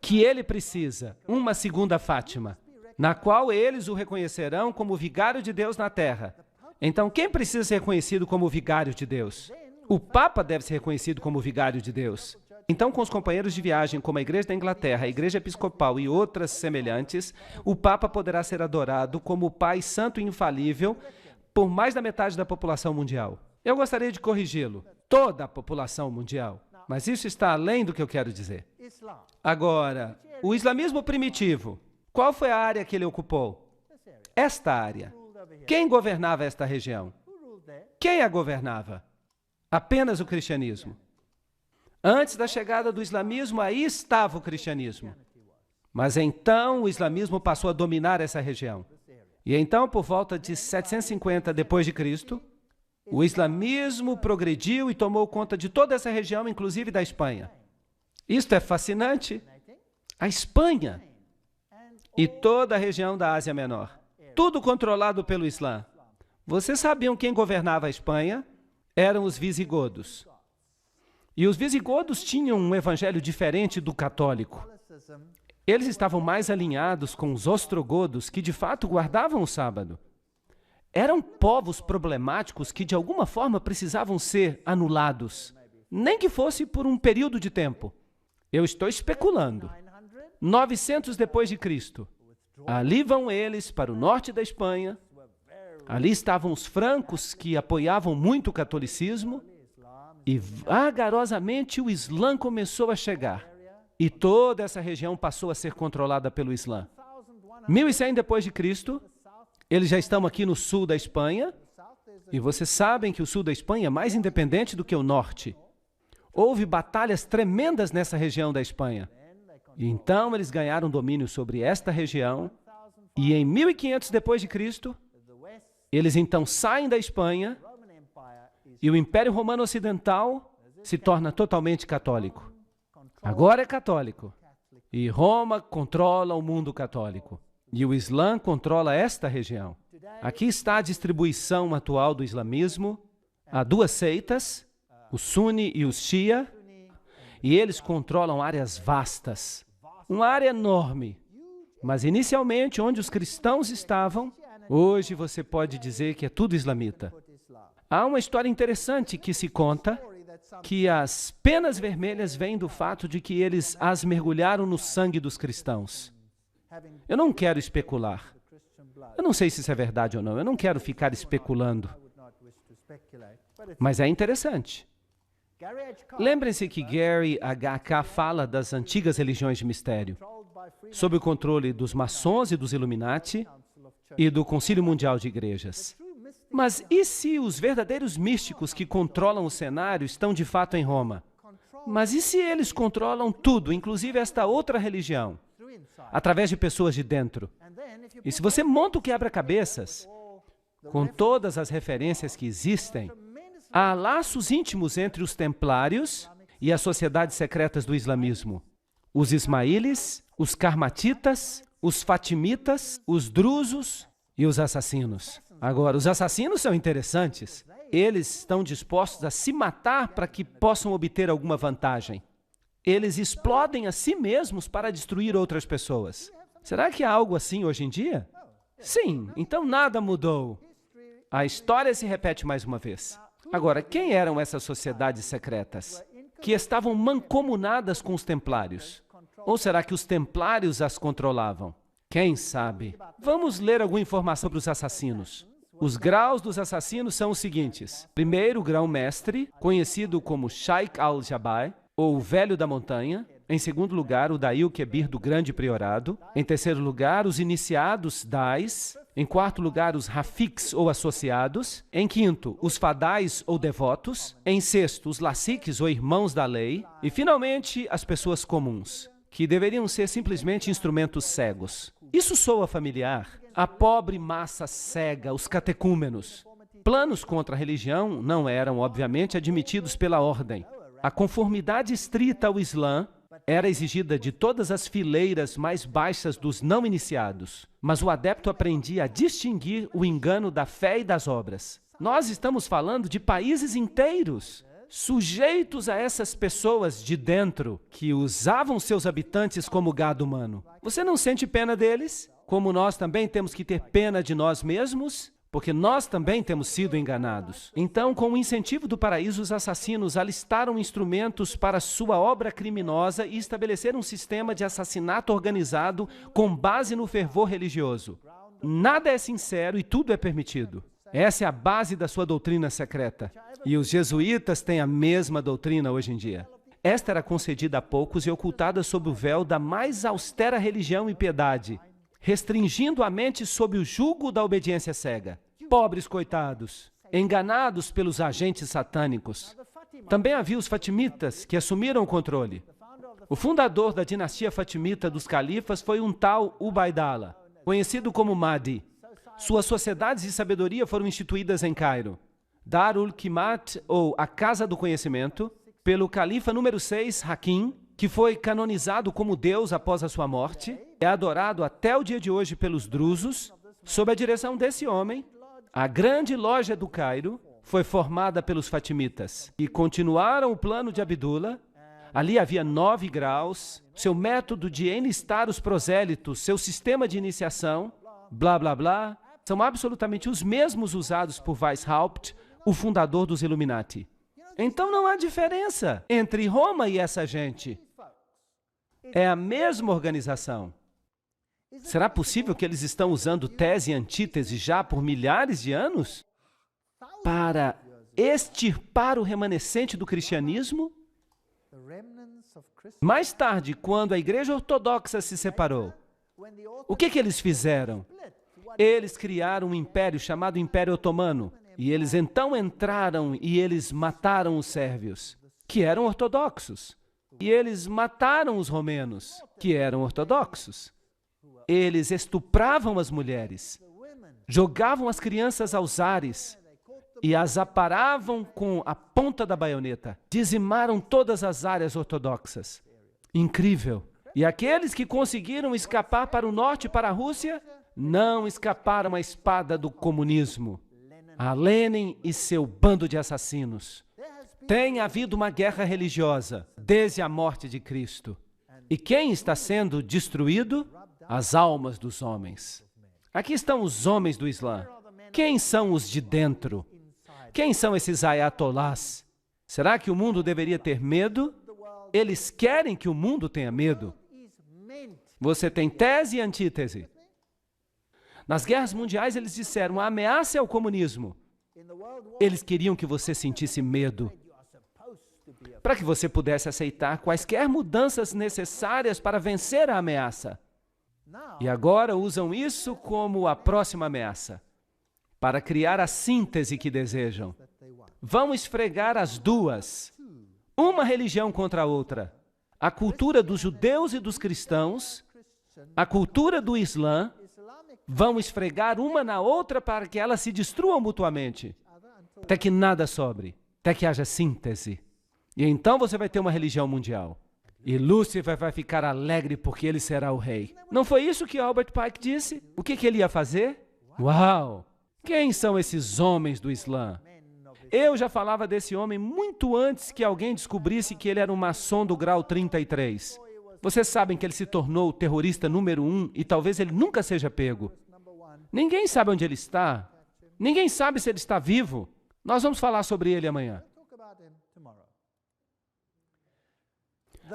que ele precisa, uma segunda Fátima, na qual eles o reconhecerão como o vigário de Deus na terra. Então, quem precisa ser reconhecido como o vigário de Deus? O Papa deve ser reconhecido como vigário de Deus. Então, com os companheiros de viagem, como a Igreja da Inglaterra, a Igreja Episcopal e outras semelhantes, o Papa poderá ser adorado como o Pai Santo e Infalível por mais da metade da população mundial. Eu gostaria de corrigi-lo. Toda a população mundial. Mas isso está além do que eu quero dizer. Agora, o islamismo primitivo, qual foi a área que ele ocupou? Esta área. Quem governava esta região? Quem a governava? Apenas o cristianismo. Antes da chegada do islamismo, aí estava o cristianismo. Mas então o islamismo passou a dominar essa região. E então, por volta de 750 depois de Cristo, o islamismo progrediu e tomou conta de toda essa região, inclusive da Espanha. Isto é fascinante. A Espanha e toda a região da Ásia Menor. Tudo controlado pelo Islã. Vocês sabiam quem governava a Espanha? Eram os visigodos. E os visigodos tinham um evangelho diferente do católico. Eles estavam mais alinhados com os ostrogodos, que de fato guardavam o sábado. Eram povos problemáticos que de alguma forma precisavam ser anulados, nem que fosse por um período de tempo. Eu estou especulando. 900 depois de Cristo. Ali vão eles para o norte da Espanha. Ali estavam os francos, que apoiavam muito o catolicismo. E vagarosamente o Islã começou a chegar. E toda essa região passou a ser controlada pelo Islã. 1100 depois de Cristo, eles já estão aqui no sul da Espanha. E vocês sabem que o sul da Espanha é mais independente do que o norte. Houve batalhas tremendas nessa região da Espanha. E então eles ganharam domínio sobre esta região. E em 1500 depois de Cristo, eles então saem da Espanha e o Império Romano Ocidental se torna totalmente católico. Agora é católico. E Roma controla o mundo católico. E o Islã controla esta região. Aqui está a distribuição atual do islamismo. Há duas seitas, o Sunni e os Shia, e eles controlam áreas vastas. Uma área enorme. Mas inicialmente, onde os cristãos estavam, hoje você pode dizer que é tudo islamita. Há uma história interessante que se conta que as penas vermelhas vêm do fato de que eles as mergulharam no sangue dos cristãos. Eu não quero especular. Eu não sei se isso é verdade ou não. Eu não quero ficar especulando. Mas é interessante. Lembrem-se que Gary H.K. fala das antigas religiões de mistério, sob o controle dos maçons e dos Illuminati e do Concílio Mundial de Igrejas. Mas e se os verdadeiros místicos que controlam o cenário estão de fato em Roma? Mas e se eles controlam tudo, inclusive esta outra religião, através de pessoas de dentro? E se você monta o quebra-cabeças, com todas as referências que existem, há laços íntimos entre os templários e as sociedades secretas do islamismo. Os ismaílis, os karmatitas, os fatimitas, os drusos e os assassinos. Agora, os assassinos são interessantes. Eles estão dispostos a se matar para que possam obter alguma vantagem. Eles explodem a si mesmos para destruir outras pessoas. Será que há algo assim hoje em dia? Sim, então nada mudou. A história se repete mais uma vez. Agora, quem eram essas sociedades secretas que estavam mancomunadas com os templários? Ou será que os templários as controlavam? Quem sabe? Vamos ler alguma informação sobre os assassinos. Os graus dos assassinos são os seguintes. Primeiro, o grão-mestre, conhecido como Sheikh al-Jabai, ou o Velho da Montanha. Em segundo lugar, o Daí Kebir do Grande Priorado. Em terceiro lugar, os iniciados Dais. Em quarto lugar, os Rafiks ou associados. Em quinto, os Fadais ou devotos. Em sexto, os Lassiques ou irmãos da lei. E, finalmente, as pessoas comuns, que deveriam ser simplesmente instrumentos cegos. Isso soa familiar. A pobre massa cega, os catecúmenos. Planos contra a religião não eram, obviamente, admitidos pela ordem. A conformidade estrita ao Islã era exigida de todas as fileiras mais baixas dos não iniciados, mas o adepto aprendia a distinguir o engano da fé e das obras. Nós estamos falando de países inteiros, sujeitos a essas pessoas de dentro, que usavam seus habitantes como gado humano. Você não sente pena deles? Como nós também temos que ter pena de nós mesmos? porque nós também temos sido enganados. Então, com o incentivo do paraíso, os assassinos alistaram instrumentos para sua obra criminosa e estabeleceram um sistema de assassinato organizado com base no fervor religioso. Nada é sincero e tudo é permitido. Essa é a base da sua doutrina secreta. E os jesuítas têm a mesma doutrina hoje em dia. Esta era concedida a poucos e ocultada sob o véu da mais austera religião e piedade, restringindo a mente sob o jugo da obediência cega. Pobres coitados, enganados pelos agentes satânicos. Também havia os fatimitas, que assumiram o controle. O fundador da dinastia fatimita dos califas foi um tal Ubaidallah, conhecido como Mahdi. Suas sociedades de sabedoria foram instituídas em Cairo. Darul Qimat, ou a Casa do Conhecimento, pelo califa número 6, Hakim, que foi canonizado como Deus após a sua morte, é adorado até o dia de hoje pelos drusos. Sob a direção desse homem, a grande loja do Cairo foi formada pelos fatimitas, e continuaram o plano de Abdullah. Ali havia 9 graus, seu método de enlistar os prosélitos, seu sistema de iniciação, blá, blá, blá, são absolutamente os mesmos usados por Weishaupt, o fundador dos Illuminati. Então não há diferença entre Roma e essa gente. É a mesma organização. Será possível que eles estão usando tese e antítese já por milhares de anos para extirpar o remanescente do cristianismo? Mais tarde, quando a Igreja Ortodoxa se separou, o que eles fizeram? Eles criaram um império chamado Império Otomano, e eles então entraram e eles mataram os sérvios, que eram ortodoxos, e eles mataram os romenos, que eram ortodoxos. Eles estupravam as mulheres, jogavam as crianças aos ares e as aparavam com a ponta da baioneta. Dizimaram todas as áreas ortodoxas. Incrível! E aqueles que conseguiram escapar para o norte, para a Rússia, não escaparam à espada do comunismo. A Lenin e seu bando de assassinos. Tem havido uma guerra religiosa desde a morte de Cristo. E quem está sendo destruído? As almas dos homens. Aqui estão os homens do Islã. Quem são os de dentro? Quem são esses ayatolás? Será que o mundo deveria ter medo? Eles querem que o mundo tenha medo. Você tem tese e antítese. Nas guerras mundiais, eles disseram, a ameaça é o comunismo. Eles queriam que você sentisse medo, para que você pudesse aceitar quaisquer mudanças necessárias para vencer a ameaça. E agora usam isso como a próxima ameaça, para criar a síntese que desejam. Vão esfregar as duas, uma religião contra a outra. A cultura dos judeus e dos cristãos, a cultura do Islã, vão esfregar uma na outra para que elas se destruam mutuamente, até que nada sobre, até que haja síntese. E então você vai ter uma religião mundial. E Lúcifer vai ficar alegre porque ele será o rei. Não foi isso que Albert Pike disse? O que ele ia fazer? Uau! Quem são esses homens do Islã? Eu já falava desse homem muito antes que alguém descobrisse que ele era um maçom do grau 33. Vocês sabem que ele se tornou o terrorista número 1 e talvez ele nunca seja pego. Ninguém sabe onde ele está. Ninguém sabe se ele está vivo. Nós vamos falar sobre ele amanhã.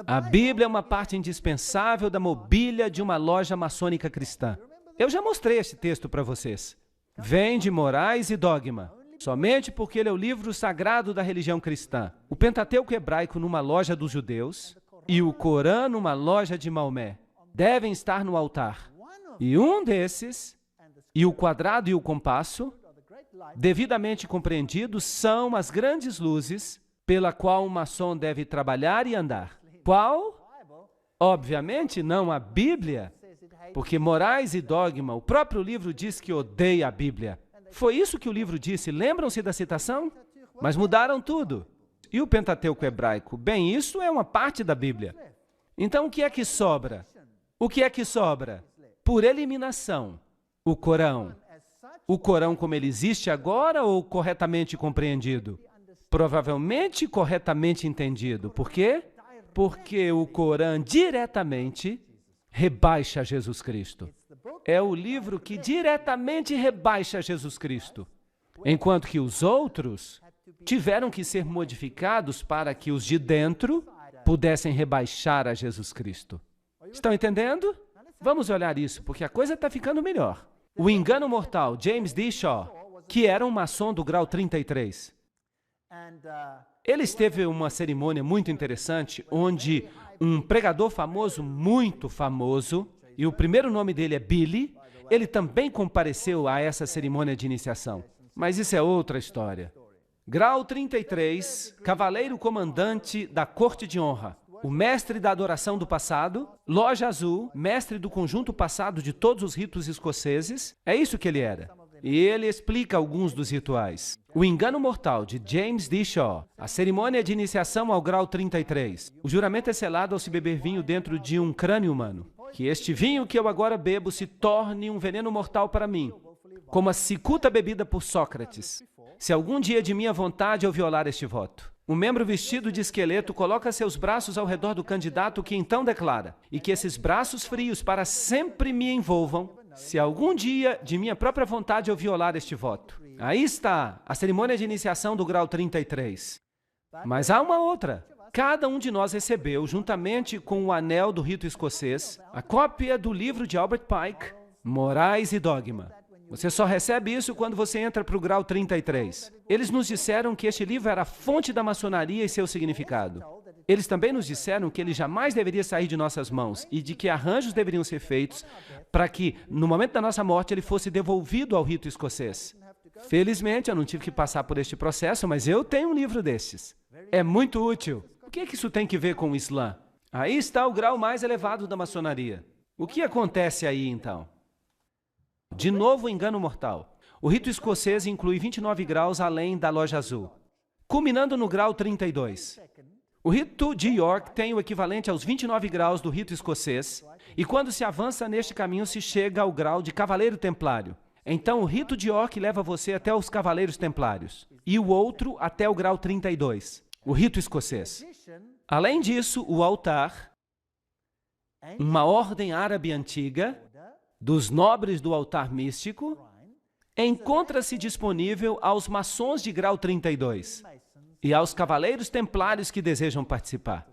A Bíblia é uma parte indispensável da mobília de uma loja maçônica cristã. Eu já mostrei este texto para vocês. Vem de Morais e Dogma, somente porque ele é o livro sagrado da religião cristã. O Pentateuco hebraico numa loja dos judeus e o Corão numa loja de Maomé devem estar no altar. E um desses, e o quadrado e o compasso, devidamente compreendidos, são as grandes luzes pela qual um maçom deve trabalhar e andar. Qual? Obviamente não a Bíblia, porque Morais e Dogma, o próprio livro diz que odeia a Bíblia. Foi isso que o livro disse, lembram-se da citação? Mas mudaram tudo. E o Pentateuco hebraico? Bem, isso é uma parte da Bíblia. Então, o que é que sobra? O que é que sobra? Por eliminação, o Corão. O Corão como ele existe agora ou corretamente compreendido? Provavelmente corretamente entendido. Por quê? Porque o Corão diretamente rebaixa Jesus Cristo. é o livro que diretamente rebaixa Jesus Cristo, enquanto que os outros tiveram que ser modificados para que os de dentro pudessem rebaixar a Jesus Cristo. Estão entendendo? Vamos olhar isso, porque a coisa está ficando melhor. O engano mortal, James D. Shaw, que era um maçom do grau 33. Ele esteve em uma cerimônia muito interessante, onde um pregador famoso, muito famoso, e o primeiro nome dele é Billy, ele também compareceu a essa cerimônia de iniciação. Mas isso é outra história. Grau 33, cavaleiro comandante da corte de honra, o mestre da adoração do passado, loja azul, mestre do conjunto passado de todos os ritos escoceses, é isso que ele era. E ele explica alguns dos rituais. O engano mortal, de James D. Shaw, a cerimônia de iniciação ao grau 33. O juramento é selado ao se beber vinho dentro de um crânio humano. Que este vinho que eu agora bebo se torne um veneno mortal para mim, como a cicuta bebida por Sócrates. Se algum dia de minha vontade eu violar este voto. Um membro vestido de esqueleto coloca seus braços ao redor do candidato, que então declara: e que esses braços frios para sempre me envolvam, se algum dia de minha própria vontade eu violar este voto. Aí está a cerimônia de iniciação do grau 33. Mas há uma outra. Cada um de nós recebeu, juntamente com o anel do rito escocês, a cópia do livro de Albert Pike, Morais e Dogma. Você só recebe isso quando você entra para o grau 33. Eles nos disseram que este livro era a fonte da maçonaria e seu significado. Eles também nos disseram que ele jamais deveria sair de nossas mãos e de que arranjos deveriam ser feitos para que, no momento da nossa morte, ele fosse devolvido ao rito escocês. Felizmente, eu não tive que passar por este processo, mas eu tenho um livro desses. É muito útil. O que é que isso tem que ver com o Islã? Aí está o grau mais elevado da maçonaria. O que acontece aí, então? De novo, o engano mortal. O rito escocês inclui 29 graus além da loja azul, culminando no grau 32. O rito de York tem o equivalente aos 29 graus do rito escocês, e quando se avança neste caminho, se chega ao grau de cavaleiro templário. Então, o rito de York leva você até os cavaleiros templários, e o outro até o grau 32, o rito escocês. Além disso, o altar, uma ordem árabe antiga, dos nobres do altar místico, encontra-se disponível aos maçons de grau 32 e aos cavaleiros templários que desejam participar.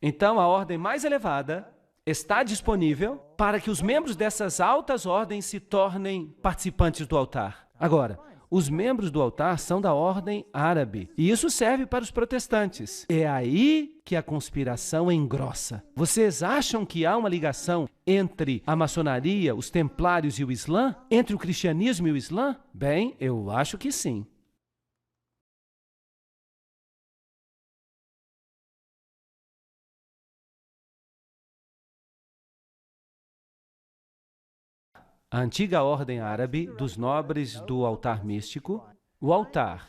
Então, a ordem mais elevada está disponível para que os membros dessas altas ordens se tornem participantes do altar. Agora, os membros do altar são da ordem árabe, e isso serve para os protestantes. É aí que a conspiração engrossa. Vocês acham que há uma ligação entre a maçonaria, os templários e o Islã? Entre o cristianismo e o Islã? Bem, eu acho que sim. A antiga ordem árabe dos nobres do altar místico, o altar,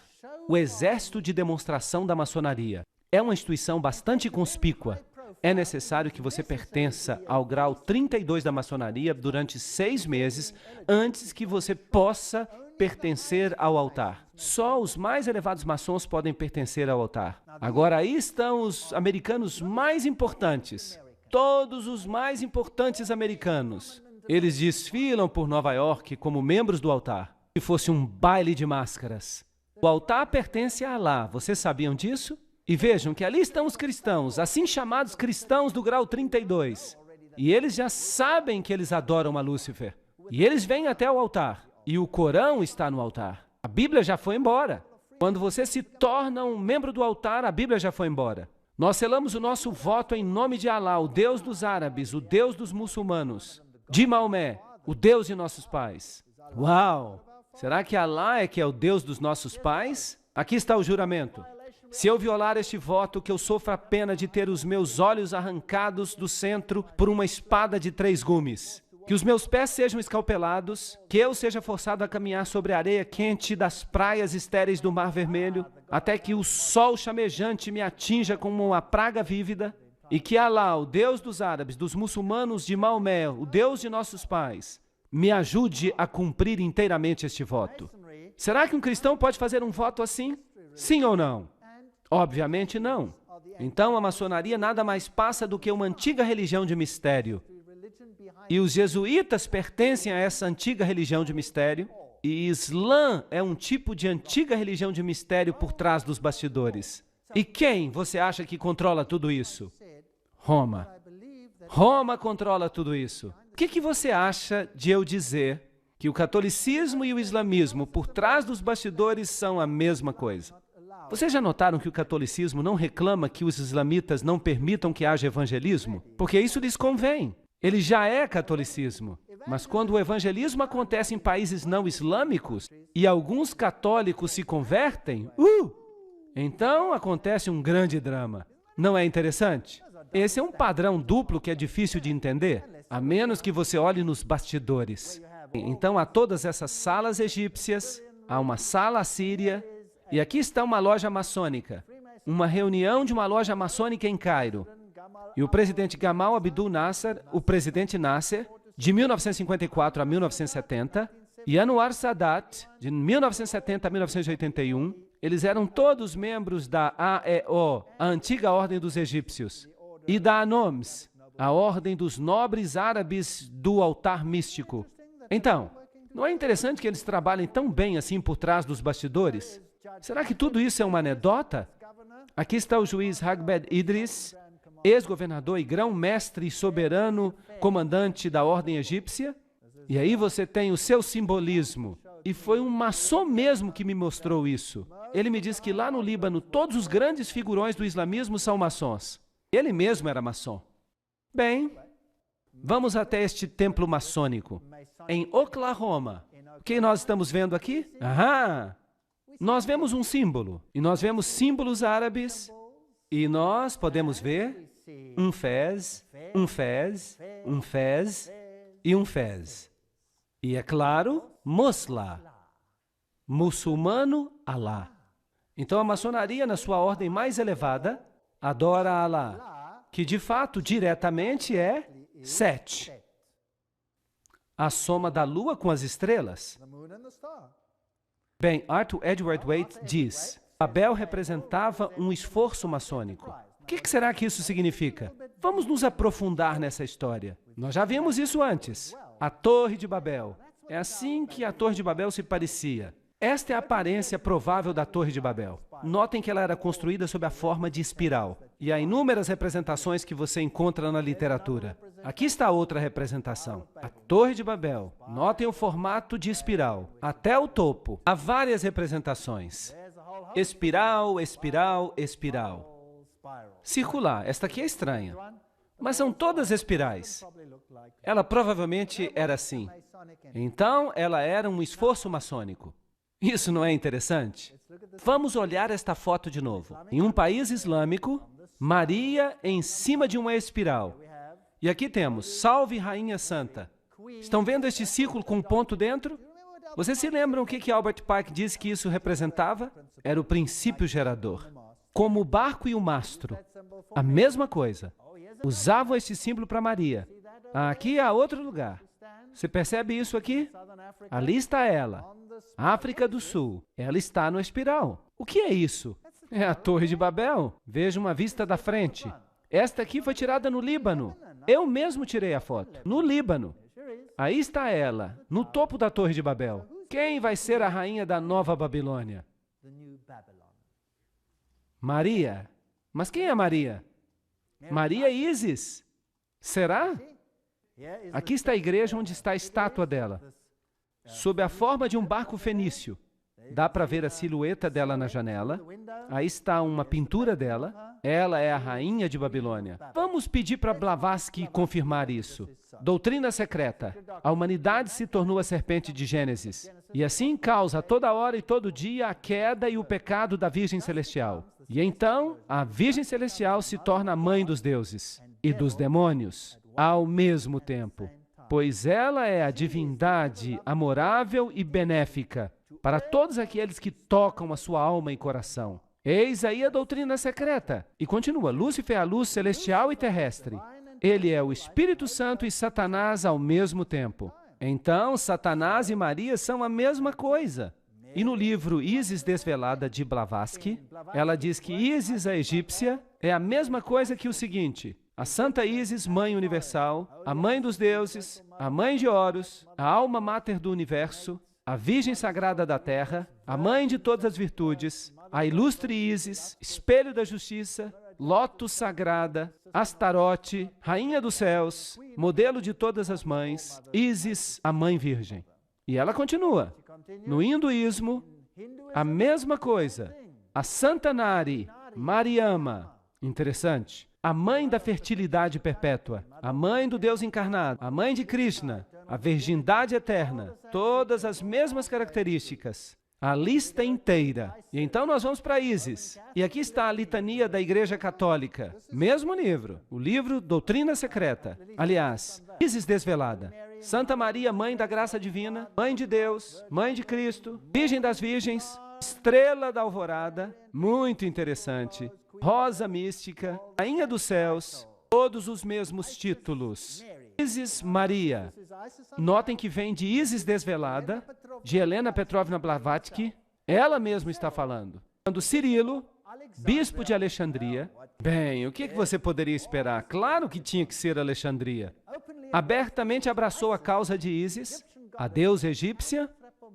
o exército de demonstração da maçonaria, é uma instituição bastante conspícua. É necessário que você pertença ao grau 32 da maçonaria durante 6 meses antes que você possa pertencer ao altar. Só os mais elevados maçons podem pertencer ao altar. Agora, aí estão os americanos mais importantes. Todos os mais importantes americanos. Eles desfilam por Nova York como membros do altar. Se fosse um baile de máscaras. O altar pertence a Alá. Vocês sabiam disso? E vejam que ali estão os cristãos, assim chamados cristãos do grau 32. E eles já sabem que eles adoram a Lúcifer. E eles vêm até o altar. E o Corão está no altar. A Bíblia já foi embora. Quando você se torna um membro do altar, a Bíblia já foi embora. Nós selamos o nosso voto em nome de Alá, o Deus dos árabes, o Deus dos muçulmanos. De Maomé, o Deus de nossos pais. Uau! Será que Alá é que é o Deus dos nossos pais? Aqui está o juramento. Se eu violar este voto, que eu sofra a pena de ter os meus olhos arrancados do centro por uma espada de 3 gumes. Que os meus pés sejam escalpelados, que eu seja forçado a caminhar sobre a areia quente das praias estéreis do Mar Vermelho, até que o sol chamejante me atinja como uma praga vívida, e que Alá, o Deus dos árabes, dos muçulmanos, de Maomé, o Deus de nossos pais, me ajude a cumprir inteiramente este voto. Será que um cristão pode fazer um voto assim? Sim ou não? Obviamente não. Então a maçonaria nada mais passa do que uma antiga religião de mistério. E os jesuítas pertencem a essa antiga religião de mistério. E Islã é um tipo de antiga religião de mistério por trás dos bastidores. E quem você acha que controla tudo isso? Roma. Roma controla tudo isso. O que você acha de eu dizer que o catolicismo e o islamismo por trás dos bastidores são a mesma coisa? Vocês já notaram que o catolicismo não reclama que os islamitas não permitam que haja evangelismo? Porque isso lhes convém. Ele já é catolicismo. Mas quando o evangelismo acontece em países não islâmicos e alguns católicos se convertem, então acontece um grande drama. Não é interessante? Esse é um padrão duplo que é difícil de entender, a menos que você olhe nos bastidores. Então há todas essas salas egípcias, há uma sala assíria, e aqui está uma loja maçônica, uma reunião de uma loja maçônica em Cairo. E o presidente Gamal Abdul Nasser, o presidente Nasser, de 1954 a 1970, e Anwar Sadat, de 1970 a 1981, eles eram todos membros da AEO, a antiga Ordem dos Egípcios, e da ANOMS, a Ordem dos Nobres Árabes do Altar Místico. Então, não é interessante que eles trabalhem tão bem assim por trás dos bastidores? Será que tudo isso é uma anedota? Aqui está o juiz Hagbed Idris, ex-governador e grão-mestre e soberano comandante da ordem egípcia. E aí você tem o seu simbolismo. E foi um maçom mesmo que me mostrou isso. Ele me disse que lá no Líbano todos os grandes figurões do islamismo são maçons. Ele mesmo era maçom. Bem, vamos até este templo maçônico, em Oklahoma. O que nós estamos vendo aqui? Nós vemos um símbolo, e nós vemos símbolos árabes, e nós podemos ver um fez, um fez, um fez e um fez. E é claro, Musla, muçulmano Alá. Então a maçonaria, na sua ordem mais elevada, adora Alá, que de fato, diretamente é Set, a soma da lua com as estrelas. Bem, Arthur Edward Waite diz, Babel representava um esforço maçônico. O que será que isso significa? Vamos nos aprofundar nessa história. Nós já vimos isso antes. A Torre de Babel. É assim que a Torre de Babel se parecia. Esta é a aparência provável da Torre de Babel. Notem que ela era construída sob a forma de espiral. E há inúmeras representações que você encontra na literatura. Aqui está outra representação. A Torre de Babel. Notem o formato de espiral. Até o topo. Há várias representações. Espiral, espiral, espiral. Circular. Esta aqui é estranha. Mas são todas espirais. Ela provavelmente era assim. Então, ela era um esforço maçônico. Isso não é interessante? Vamos olhar esta foto de novo. Em um país islâmico, Maria em cima de uma espiral. E aqui temos, Salve Rainha Santa. Estão vendo este círculo com um ponto dentro? Vocês se lembram o que Albert Pike disse que isso representava? Era o princípio gerador. Como o barco e o mastro. A mesma coisa. Usavam este símbolo para Maria. Aqui há outro lugar. Você percebe isso aqui? Ali está ela. África do Sul. Ela está no espiral. O que é isso? É a Torre de Babel. Veja uma vista da frente. Esta aqui foi tirada no Líbano. Eu mesmo tirei a foto. No Líbano. Aí está ela, no topo da Torre de Babel. Quem vai ser a rainha da Nova Babilônia? Maria. Mas quem é Maria? Maria Isis. Será? Aqui está a igreja onde está a estátua dela, sob a forma de um barco fenício. Dá para ver a silhueta dela na janela. Aí está uma pintura dela. Ela é a rainha de Babilônia. Vamos pedir para Blavatsky confirmar isso. Doutrina secreta. A humanidade se tornou a serpente de Gênesis. E assim causa toda hora e todo dia a queda e o pecado da Virgem Celestial. E então, a Virgem Celestial se torna a mãe dos deuses e dos demônios ao mesmo tempo, pois ela é a divindade amorável e benéfica para todos aqueles que tocam a sua alma e coração. Eis aí a doutrina secreta. E continua, Lúcifer é a luz celestial e terrestre. Ele é o Espírito Santo e Satanás ao mesmo tempo. Então, Satanás e Maria são a mesma coisa. E no livro Isis Desvelada, de Blavatsky, ela diz que Isis, a egípcia, é a mesma coisa que o seguinte: A Santa Ísis, Mãe Universal, a Mãe dos Deuses, a Mãe de Horus, a Alma Máter do Universo, a Virgem Sagrada da Terra, a Mãe de todas as virtudes, a Ilustre Ísis, Espelho da Justiça, Lótus Sagrada, Astarote, Rainha dos Céus, modelo de todas as mães, Ísis, a Mãe Virgem. E ela continua. No hinduísmo, a mesma coisa. A Santa Nari, Mariama, interessante. A mãe da fertilidade perpétua, a mãe do Deus encarnado, a mãe de Krishna, a virgindade eterna, todas as mesmas características. A lista inteira. E então nós vamos para Ísis. E aqui está a litania da Igreja Católica. Mesmo livro. O livro Doutrina Secreta. Aliás, Ísis Desvelada. Santa Maria, Mãe da Graça Divina, Mãe de Deus, Mãe de Cristo, Virgem das Virgens, Estrela da Alvorada, muito interessante. Rosa Mística, Rainha dos Céus, todos os mesmos títulos. Ísis Maria. Notem que vem de Ísis Desvelada, de Helena Petrovna Blavatsky. Ela mesma está falando. Quando Cirilo, bispo de Alexandria, bem, o que você poderia esperar? Claro que tinha que ser Alexandria. Abertamente abraçou a causa de Ísis, a deusa egípcia,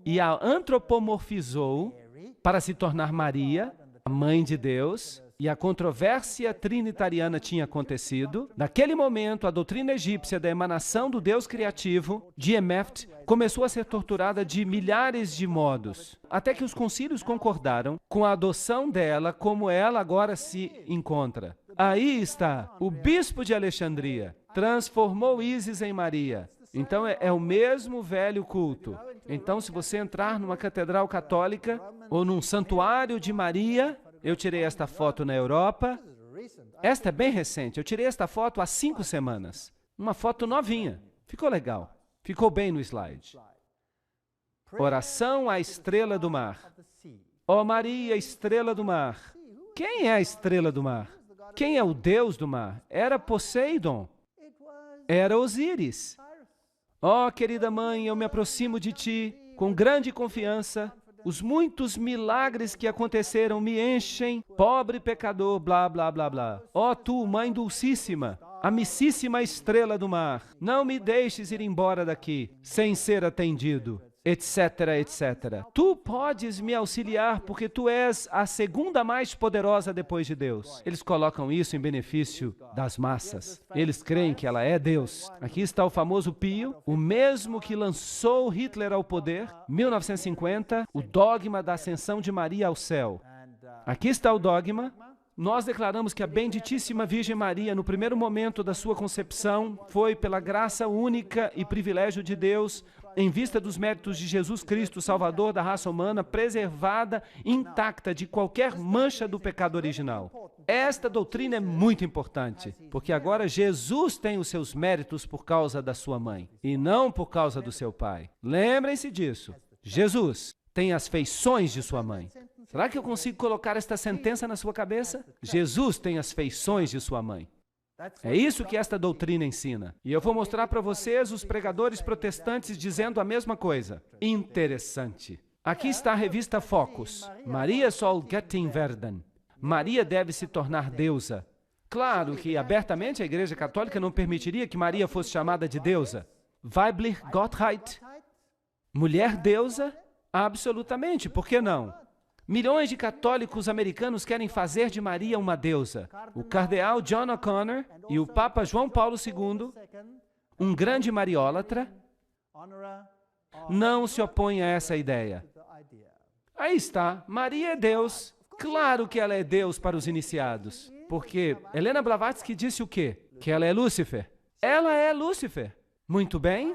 e a antropomorfizou para se tornar Maria, a mãe de Deus. E a controvérsia trinitariana tinha acontecido. Naquele momento, a doutrina egípcia da emanação do Deus criativo, de Emeft, começou a ser torturada de milhares de modos, até que os concílios concordaram com a adoção dela como ela agora se encontra. Aí está, o bispo de Alexandria transformou Ísis em Maria. Então é o mesmo velho culto. Então, se você entrar numa catedral católica ou num santuário de Maria... Eu tirei esta foto na Europa. Esta é bem recente. Eu tirei esta foto há 5 semanas. Uma foto novinha. Ficou legal. Ficou bem no slide. Oração à estrela do mar. Ó Maria, estrela do mar. Quem é a estrela do mar? Quem é o Deus do mar? Era Poseidon. Era Osíris. Ó querida mãe, eu me aproximo de ti com grande confiança. Os muitos milagres que aconteceram me enchem, pobre pecador, blá, blá, blá, blá. Ó tu, Mãe Dulcíssima, amicíssima estrela do mar, não me deixes ir embora daqui, sem ser atendido, etc, etc. Tu podes me auxiliar, porque tu és a segunda mais poderosa depois de Deus. Eles colocam isso em benefício das massas. Eles creem que ela é Deus. Aqui está o famoso Pio, o mesmo que lançou Hitler ao poder, 1950, o dogma da ascensão de Maria ao céu. Aqui está o dogma. Nós declaramos que a benditíssima Virgem Maria, no primeiro momento da sua concepção, foi pela graça única e privilégio de Deus, em vista dos méritos de Jesus Cristo, Salvador da raça humana, preservada, intacta de qualquer mancha do pecado original. Esta doutrina é muito importante, porque agora Jesus tem os seus méritos por causa da sua mãe, e não por causa do seu pai. Lembrem-se disso. Jesus tem as feições de sua mãe. Será que eu consigo colocar esta sentença na sua cabeça? Jesus tem as feições de sua mãe. É isso que esta doutrina ensina. E eu vou mostrar para vocês os pregadores protestantes dizendo a mesma coisa. Interessante. Aqui está a revista Focus. Maria soll Göttin werden. Maria deve se tornar deusa. Claro que abertamente a Igreja Católica não permitiria que Maria fosse chamada de deusa. Weiblich Gottheit. Mulher deusa? Absolutamente. Por que não? Milhões de católicos americanos querem fazer de Maria uma deusa. O cardeal John O'Connor e o Papa João Paulo II, um grande mariólatra, não se opõem a essa ideia. Aí está, Maria é Deus. Claro que ela é Deus para os iniciados. Porque Helena Blavatsky disse o quê? Que ela é Lúcifer. Ela é Lúcifer. Muito bem.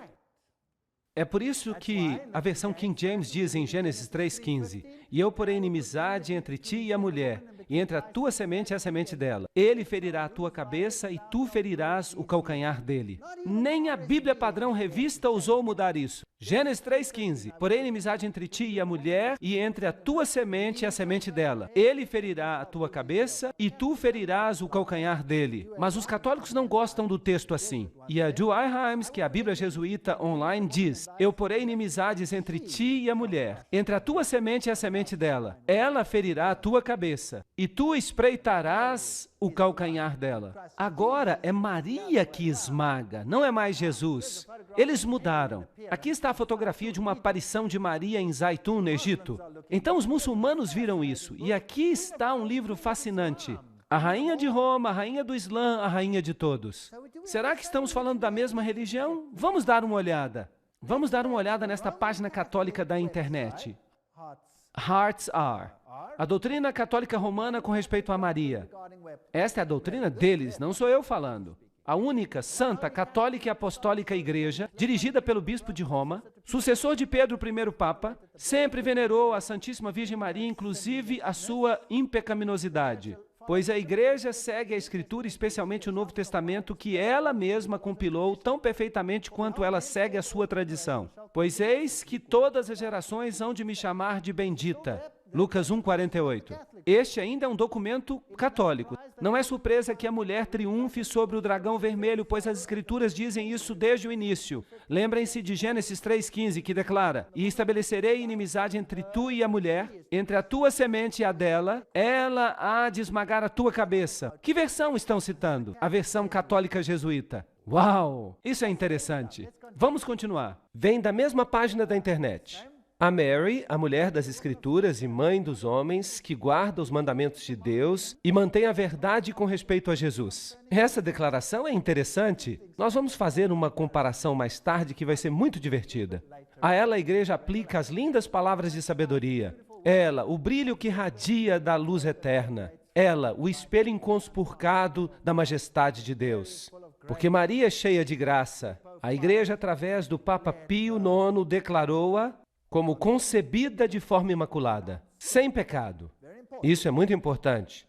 É por isso que a versão King James diz em Gênesis 3,15: E eu porei inimizade entre ti e a mulher, e entre a tua semente e a semente dela. Ele ferirá a tua cabeça e tu ferirás o calcanhar dele. Nem a Bíblia Padrão Revista ousou mudar isso. Gênesis 3,15: Porém inimizade entre ti e a mulher, e entre a tua semente e a semente dela. Ele ferirá a tua cabeça e tu ferirás o calcanhar dele. Mas os católicos não gostam do texto assim. E a Joy Himes, que é a Bíblia Jesuíta Online, diz: Eu porei inimizades entre ti e a mulher, entre a tua semente e a semente dela. Ela ferirá a tua cabeça e tu espreitarás o calcanhar dela. Agora é Maria que esmaga, não é mais Jesus. Eles mudaram. Aqui está a fotografia de uma aparição de Maria em Zaitun, no Egito. Então os muçulmanos viram isso. E aqui está um livro fascinante. A rainha de Roma, a rainha do Islã, a rainha de todos. Será que estamos falando da mesma religião? Vamos dar uma olhada. Vamos dar uma olhada nesta página católica da internet. Hearts Are. A doutrina católica romana com respeito a Maria. Esta é a doutrina deles, não sou eu falando. A única, santa, católica e apostólica igreja, dirigida pelo bispo de Roma, sucessor de Pedro I Papa, sempre venerou a Santíssima Virgem Maria, inclusive a sua impecaminosidade. Pois a igreja segue a Escritura, especialmente o Novo Testamento, que ela mesma compilou tão perfeitamente quanto ela segue a sua tradição. Pois eis que todas as gerações hão de me chamar de bendita. Lucas 1:48. Este ainda é um documento católico. Não é surpresa que a mulher triunfe sobre o dragão vermelho, pois as Escrituras dizem isso desde o início. Lembrem-se de Gênesis 3:15, que declara: E estabelecerei inimizade entre tu e a mulher, entre a tua semente e a dela, ela há de esmagar a tua cabeça. Que versão estão citando? A versão católica jesuíta. Uau! Isso é interessante. Vamos continuar. Vem da mesma página da internet. A Mary, a mulher das Escrituras e mãe dos homens, que guarda os mandamentos de Deus e mantém a verdade com respeito a Jesus. Essa declaração é interessante. Nós vamos fazer uma comparação mais tarde que vai ser muito divertida. A ela a igreja aplica as lindas palavras de sabedoria. Ela, o brilho que radia da luz eterna. Ela, o espelho inconspurcado da majestade de Deus. Porque Maria é cheia de graça. A igreja, através do Papa Pio IX, declarou-a como concebida de forma imaculada, sem pecado. Isso é muito importante.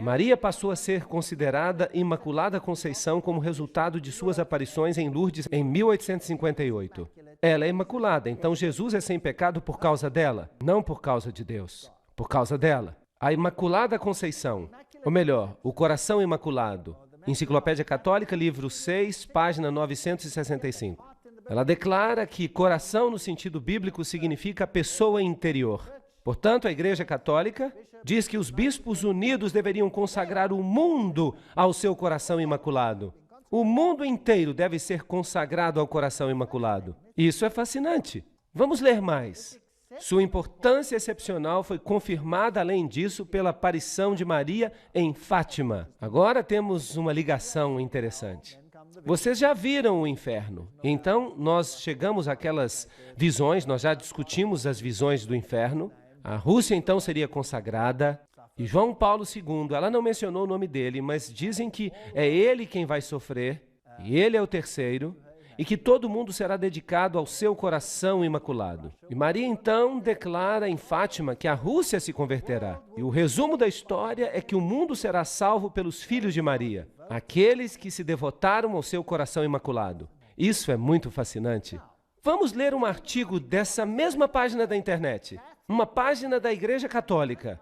Maria passou a ser considerada Imaculada Conceição como resultado de suas aparições em Lourdes em 1858. Ela é imaculada, então Jesus é sem pecado por causa dela, não por causa de Deus, por causa dela. A Imaculada Conceição, ou melhor, o Coração Imaculado, Enciclopédia Católica, livro 6, página 965. Ela declara que coração, no sentido bíblico, significa pessoa interior. Portanto, a Igreja Católica diz que os bispos unidos deveriam consagrar o mundo ao seu coração imaculado. O mundo inteiro deve ser consagrado ao coração imaculado. Isso é fascinante. Vamos ler mais. Sua importância excepcional foi confirmada, além disso, pela aparição de Maria em Fátima. Agora temos uma ligação interessante. Vocês já viram o inferno, então nós chegamos àquelas visões, nós já discutimos as visões do inferno. A Rússia então seria consagrada, e João Paulo II, ela não mencionou o nome dele, mas dizem que é ele quem vai sofrer, e ele é o terceiro, e que todo mundo será dedicado ao seu coração imaculado. E Maria então declara em Fátima que a Rússia se converterá. E o resumo da história é que o mundo será salvo pelos filhos de Maria, aqueles que se devotaram ao seu coração imaculado. Isso é muito fascinante. Vamos ler um artigo dessa mesma página da internet, uma página da Igreja Católica.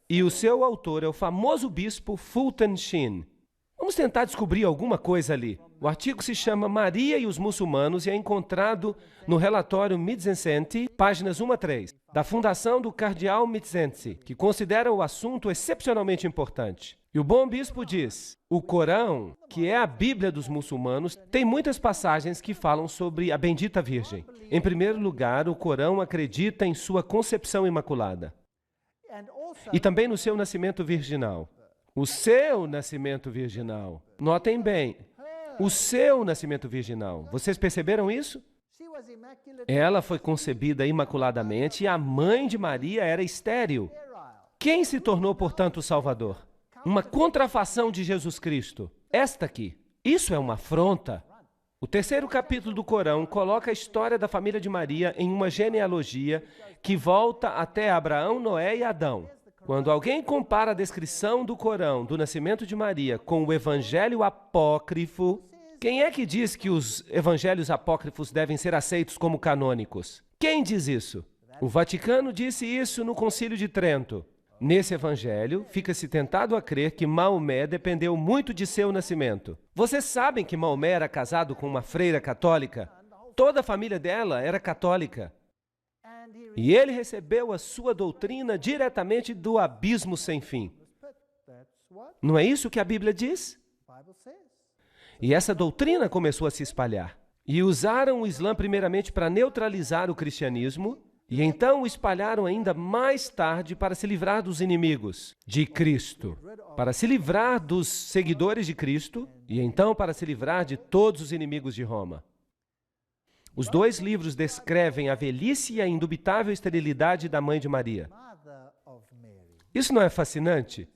E o seu autor é o famoso bispo Fulton Sheen. Vamos tentar descobrir alguma coisa ali. O artigo se chama Maria e os Muçulmanos e é encontrado no relatório Mizzensi, páginas 1 a 3, da Fundação do Cardeal Mizzensi, que considera o assunto excepcionalmente importante. E o bom bispo diz, o Corão, que é a Bíblia dos muçulmanos, tem muitas passagens que falam sobre a bendita Virgem. Em primeiro lugar, o Corão acredita em sua concepção imaculada e também no seu nascimento virginal. O seu nascimento virginal. Notem bem, o seu nascimento virginal. Vocês perceberam isso? Ela foi concebida imaculadamente e a mãe de Maria era estéril. Quem se tornou, portanto, o Salvador? Uma contrafação de Jesus Cristo. Esta aqui. Isso é uma afronta. O terceiro capítulo do Corão coloca a história da família de Maria em uma genealogia que volta até Abraão, Noé e Adão. Quando alguém compara a descrição do Corão, do nascimento de Maria, com o Evangelho apócrifo, quem é que diz que os evangelhos apócrifos devem ser aceitos como canônicos? Quem diz isso? O Vaticano disse isso no Concílio de Trento. Nesse evangelho, fica-se tentado a crer que Maomé dependeu muito de seu nascimento. Vocês sabem que Maomé era casado com uma freira católica? Toda a família dela era católica. E ele recebeu a sua doutrina diretamente do abismo sem fim. Não é isso que a Bíblia diz? E essa doutrina começou a se espalhar. E usaram o Islã primeiramente para neutralizar o cristianismo, e então o espalharam ainda mais tarde para se livrar dos inimigos de Cristo, para se livrar dos seguidores de Cristo, e então para se livrar de todos os inimigos de Roma. Os dois livros descrevem a velhice e a indubitável esterilidade da mãe de Maria. Isso não é fascinante?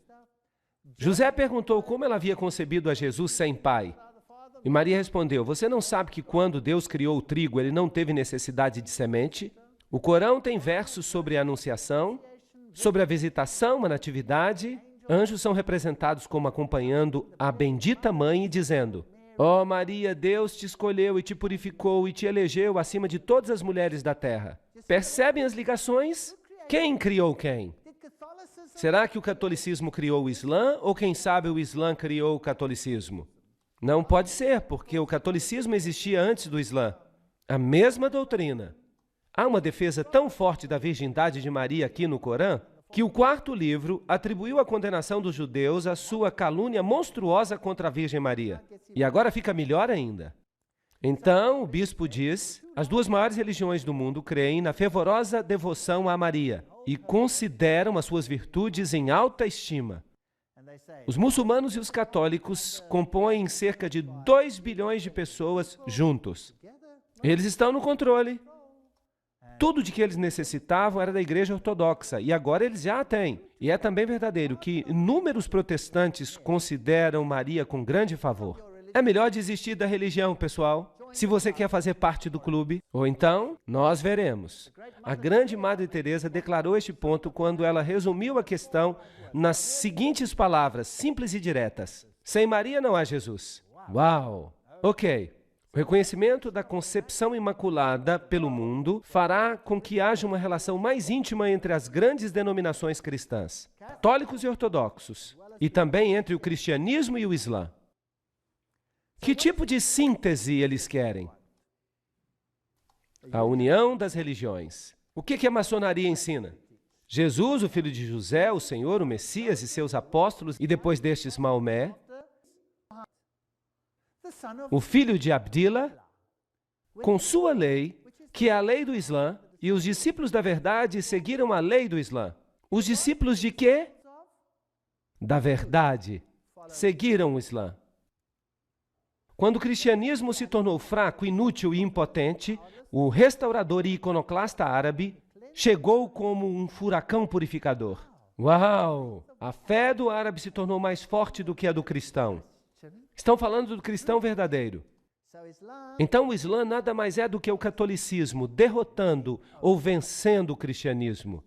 José perguntou como ela havia concebido a Jesus sem pai. E Maria respondeu: você não sabe que quando Deus criou o trigo, ele não teve necessidade de semente? O Corão tem versos sobre a anunciação, sobre a visitação, a natividade. Anjos são representados como acompanhando a bendita mãe e dizendo: ó Maria, Deus te escolheu e te purificou e te elegeu acima de todas as mulheres da terra. Percebem as ligações? Quem criou quem? Será que o catolicismo criou o Islã ou quem sabe o Islã criou o catolicismo? Não pode ser, porque o catolicismo existia antes do Islã. A mesma doutrina. Há uma defesa tão forte da virgindade de Maria aqui no Corão, que o quarto livro atribuiu a condenação dos judeus à sua calúnia monstruosa contra a Virgem Maria. E agora fica melhor ainda. Então, o bispo diz, as duas maiores religiões do mundo creem na fervorosa devoção a Maria e consideram as suas virtudes em alta estima. Os muçulmanos e os católicos compõem cerca de 2 bilhões de pessoas juntos. Eles estão no controle. Tudo de que eles necessitavam era da Igreja Ortodoxa, e agora eles já a têm. E é também verdadeiro que inúmeros protestantes consideram Maria com grande favor. É melhor desistir da religião, pessoal, se você quer fazer parte do clube. Ou então, nós veremos. A grande Madre Teresa declarou este ponto quando ela resumiu a questão nas seguintes palavras, simples e diretas: sem Maria não há Jesus. Uau! Ok. O reconhecimento da concepção imaculada pelo mundo fará com que haja uma relação mais íntima entre as grandes denominações cristãs, católicos e ortodoxos, e também entre o cristianismo e o Islã. Que tipo de síntese eles querem? A união das religiões. O que a maçonaria ensina? Jesus, o filho de José, o Senhor, o Messias e seus apóstolos, e depois destes Maomé, o filho de Abdillah, com sua lei, que é a lei do Islã, e os discípulos da verdade seguiram a lei do Islã. Os discípulos de quê? Da verdade. Seguiram o Islã. Quando o cristianismo se tornou fraco, inútil e impotente, o restaurador e iconoclasta árabe chegou como um furacão purificador. Uau! A fé do árabe se tornou mais forte do que a do cristão. Estão falando do cristão verdadeiro. Então o Islã nada mais é do que o catolicismo, derrotando ou vencendo o cristianismo.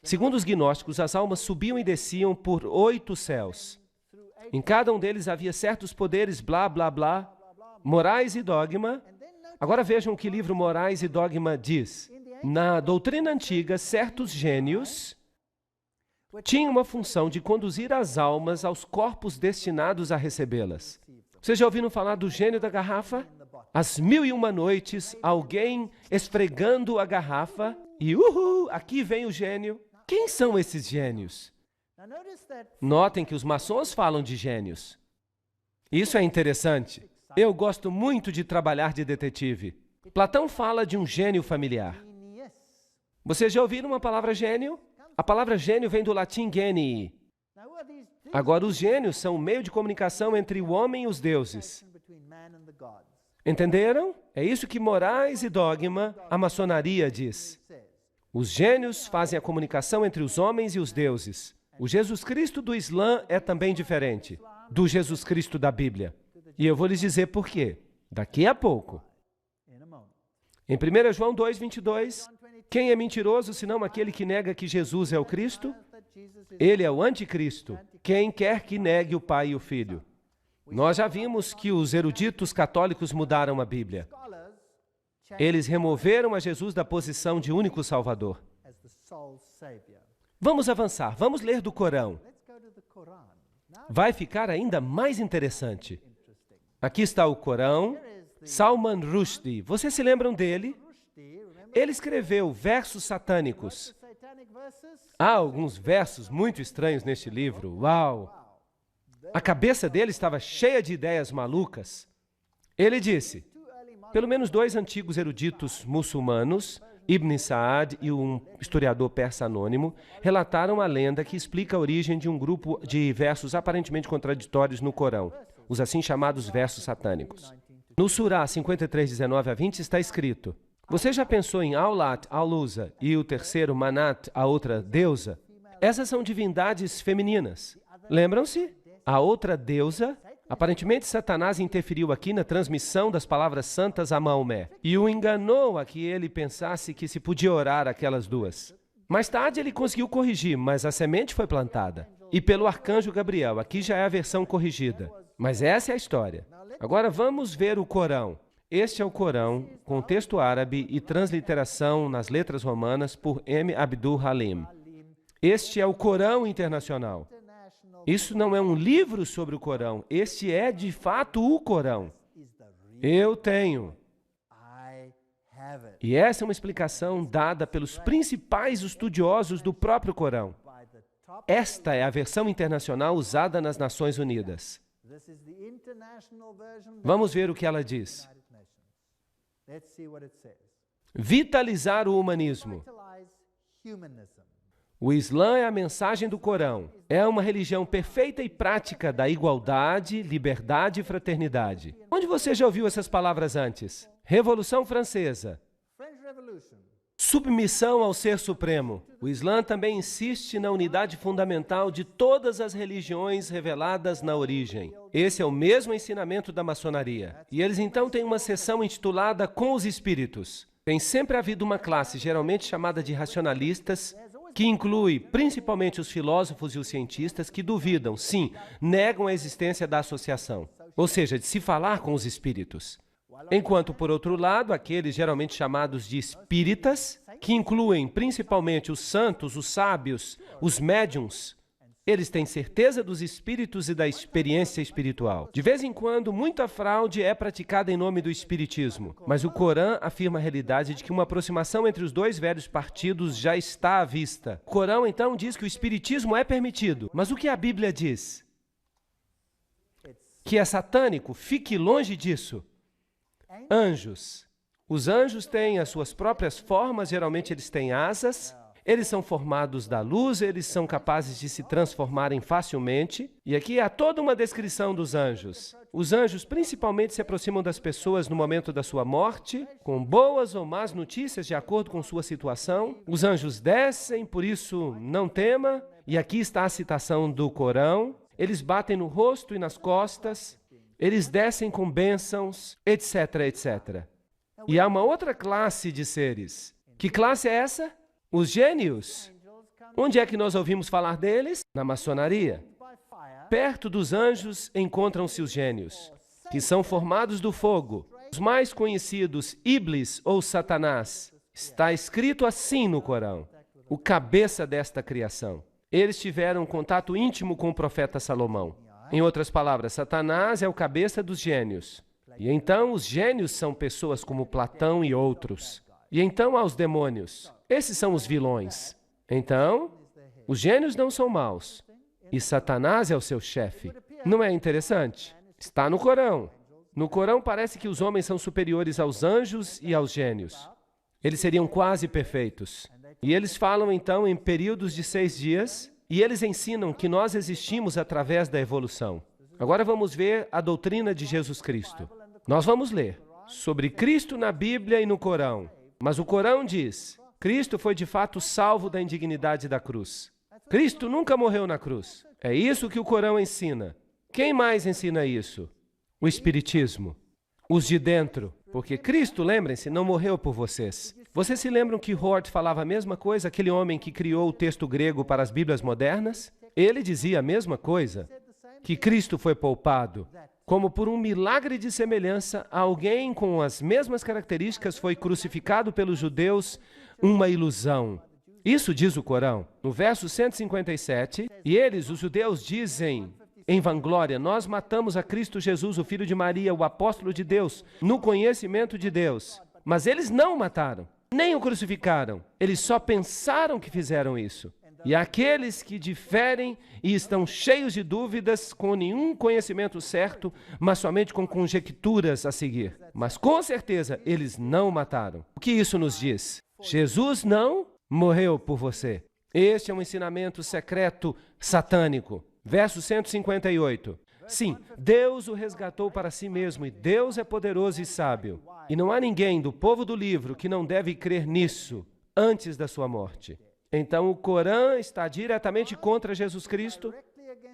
Segundo os gnósticos, as almas subiam e desciam por 8 céus. Em cada um deles havia certos poderes, blá, blá, blá, morais e dogma. Agora vejam o que o livro Morais e Dogma diz. Na doutrina antiga, certos gênios tinham uma função de conduzir as almas aos corpos destinados a recebê-las. Vocês já ouviram falar do gênio da garrafa? Às 1001 noites, alguém esfregando a garrafa e, aqui vem o gênio. Quem são esses gênios? Notem que os maçons falam de gênios. Isso é interessante. Eu gosto muito de trabalhar de detetive. Platão fala de um gênio familiar. Vocês já ouviram uma palavra gênio? A palavra gênio vem do latim genii. Agora, os gênios são o meio de comunicação entre o homem e os deuses. Entenderam? É isso que Morais e Dogma, a maçonaria, diz. Os gênios fazem a comunicação entre os homens e os deuses. O Jesus Cristo do Islã é também diferente do Jesus Cristo da Bíblia. E eu vou lhes dizer por quê, daqui a pouco. Em 1 João 2:22, quem é mentiroso senão aquele que nega que Jesus é o Cristo? Ele é o anticristo, quem quer que negue o Pai e o Filho. Nós já vimos que os eruditos católicos mudaram a Bíblia. Eles removeram a Jesus da posição de único Salvador. Vamos avançar, vamos ler do Corão. Vai ficar ainda mais interessante. Aqui está o Corão, Salman Rushdie. Vocês se lembram dele? Ele escreveu versos satânicos. Há alguns versos muito estranhos neste livro. Uau! A cabeça dele estava cheia de ideias malucas. Ele disse, pelo menos 2 antigos eruditos muçulmanos, Ibn Saad e um historiador persa anônimo, relataram a lenda que explica a origem de um grupo de versos aparentemente contraditórios no Corão, os assim chamados versos satânicos. No Surá 53, 19 a 20 está escrito, você já pensou em Aulat, Al-Uzza e o terceiro Manat, a outra deusa? Essas são divindades femininas. Lembram-se? A outra deusa, aparentemente Satanás interferiu aqui na transmissão das palavras santas a Maomé e o enganou a que ele pensasse que se podia orar aquelas duas. Mais tarde ele conseguiu corrigir, mas a semente foi plantada. E pelo arcanjo Gabriel, aqui já é a versão corrigida. Mas essa é a história. Agora vamos ver o Corão. Este é o Corão, com texto árabe e transliteração nas letras romanas por M. Abdul Halim. Este é o Corão internacional. Isso não é um livro sobre o Corão, este é de fato o Corão. Eu tenho. E essa é uma explicação dada pelos principais estudiosos do próprio Corão. Esta é a versão internacional usada nas Nações Unidas. Vamos ver o que ela diz. Vitalizar o humanismo. O Islã é a mensagem do Corão. É uma religião perfeita e prática da igualdade, liberdade e fraternidade. Onde você já ouviu essas palavras antes? Revolução Francesa. Submissão ao Ser Supremo. O Islã também insiste na unidade fundamental de todas as religiões reveladas na origem. Esse é o mesmo ensinamento da maçonaria. E eles então têm uma seção intitulada Com os Espíritos. Tem sempre havido uma classe, geralmente chamada de racionalistas, que inclui principalmente os filósofos e os cientistas que duvidam, sim, negam a existência da associação, ou seja, de se falar com os espíritos. Enquanto, por outro lado, aqueles geralmente chamados de espíritas, que incluem principalmente os santos, os sábios, os médiuns, eles têm certeza dos espíritos e da experiência espiritual. De vez em quando, muita fraude é praticada em nome do espiritismo, mas o Corão afirma a realidade de que uma aproximação entre os dois velhos partidos já está à vista. O Corão, então, diz que o espiritismo é permitido, mas o que a Bíblia diz? Que é satânico, fique longe disso. Anjos. Os anjos têm as suas próprias formas, geralmente eles têm asas. Eles são formados da luz, eles são capazes de se transformarem facilmente. E aqui há toda uma descrição dos anjos. Os anjos principalmente se aproximam das pessoas no momento da sua morte, com boas ou más notícias de acordo com sua situação. Os anjos descem, por isso não tema. E aqui está a citação do Corão. Eles batem no rosto e nas costas. Eles descem com bênçãos, etc, etc. E há uma outra classe de seres. Que classe é essa? Os gênios. Onde é que nós ouvimos falar deles? Na maçonaria. Perto dos anjos encontram-se os gênios, que são formados do fogo. Os mais conhecidos, Iblis ou Satanás. Está escrito assim no Corão, o cabeça desta criação. Eles tiveram contato íntimo com o profeta Salomão. Em outras palavras, Satanás é o cabeça dos gênios. E então os gênios são pessoas como Platão e outros. E então há os demônios. Esses são os vilões. Então, os gênios não são maus. E Satanás é o seu chefe. Não é interessante? Está no Corão. No Corão parece que os homens são superiores aos anjos e aos gênios. Eles seriam quase perfeitos. E eles falam então em períodos de 6 dias, e eles ensinam que nós existimos através da evolução. Agora vamos ver a doutrina de Jesus Cristo. Nós vamos ler sobre Cristo na Bíblia e no Corão. Mas o Corão diz, Cristo foi de fato salvo da indignidade da cruz. Cristo nunca morreu na cruz. É isso que o Corão ensina. Quem mais ensina isso? O Espiritismo. Os de dentro. Porque Cristo, lembrem-se, não morreu por vocês. Vocês se lembram que Hort falava a mesma coisa, aquele homem que criou o texto grego para as Bíblias modernas? Ele dizia a mesma coisa, que Cristo foi poupado. Como por um milagre de semelhança, alguém com as mesmas características foi crucificado pelos judeus, uma ilusão. Isso diz o Corão, no verso 157, e eles, os judeus, dizem em vanglória, nós matamos a Cristo Jesus, o Filho de Maria, o apóstolo de Deus, no conhecimento de Deus. Mas eles não o mataram, nem o crucificaram. Eles só pensaram que fizeram isso. E aqueles que diferem e estão cheios de dúvidas, com nenhum conhecimento certo, mas somente com conjecturas a seguir. Mas com certeza eles não o mataram. O que isso nos diz? Jesus não morreu por você. Este é um ensinamento secreto satânico. Verso 158. Sim, Deus o resgatou para si mesmo, e Deus é poderoso e sábio. E não há ninguém do povo do livro que não deve crer nisso antes da sua morte. Então o Corão está diretamente contra Jesus Cristo,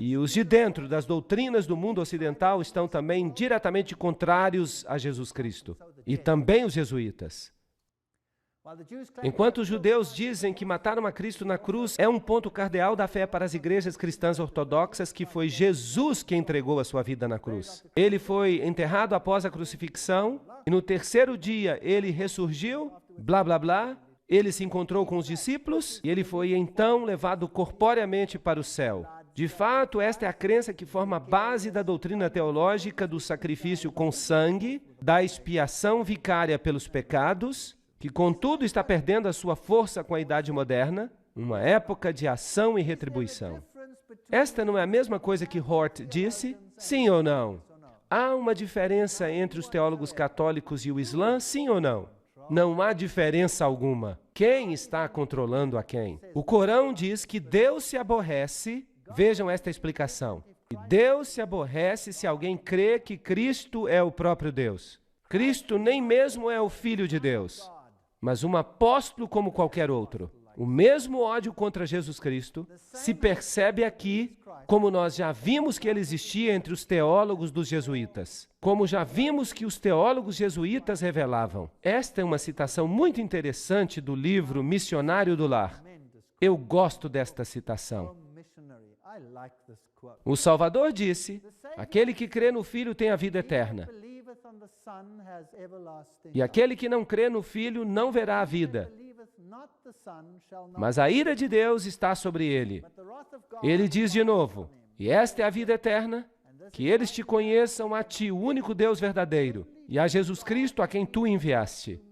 e os de dentro das doutrinas do mundo ocidental estão também diretamente contrários a Jesus Cristo, e também os jesuítas. Enquanto os judeus dizem que mataram a Cristo na cruz é um ponto cardeal da fé para as igrejas cristãs ortodoxas, que foi Jesus que entregou a sua vida na cruz. Ele foi enterrado após a crucifixão, e no terceiro dia ele ressurgiu, blá blá blá, ele se encontrou com os discípulos, e ele foi então levado corporeamente para o céu. De fato, esta é a crença que forma a base da doutrina teológica do sacrifício com sangue, da expiação vicária pelos pecados, que contudo está perdendo a sua força com a idade moderna, uma época de ação e retribuição. Esta não é a mesma coisa que Hort disse? Sim ou não? Há uma diferença entre os teólogos católicos e o Islã? Sim ou não? Não há diferença alguma. Quem está controlando a quem? O Corão diz que Deus se aborrece, vejam esta explicação, e Deus se aborrece se alguém crê que Cristo é o próprio Deus. Cristo nem mesmo é o Filho de Deus, mas um apóstolo como qualquer outro. O mesmo ódio contra Jesus Cristo se percebe aqui, como nós já vimos que ele existia entre os teólogos dos jesuítas, como já vimos que os teólogos jesuítas revelavam. Esta é uma citação muito interessante do livro Missionário do Lar. Eu gosto desta citação. O Salvador disse: aquele que crê no Filho tem a vida eterna. E aquele que não crê no Filho não verá a vida, mas a ira de Deus está sobre ele. Ele diz de novo: e esta é a vida eterna, que eles te conheçam a ti, o único Deus verdadeiro, e a Jesus Cristo, a quem tu enviaste.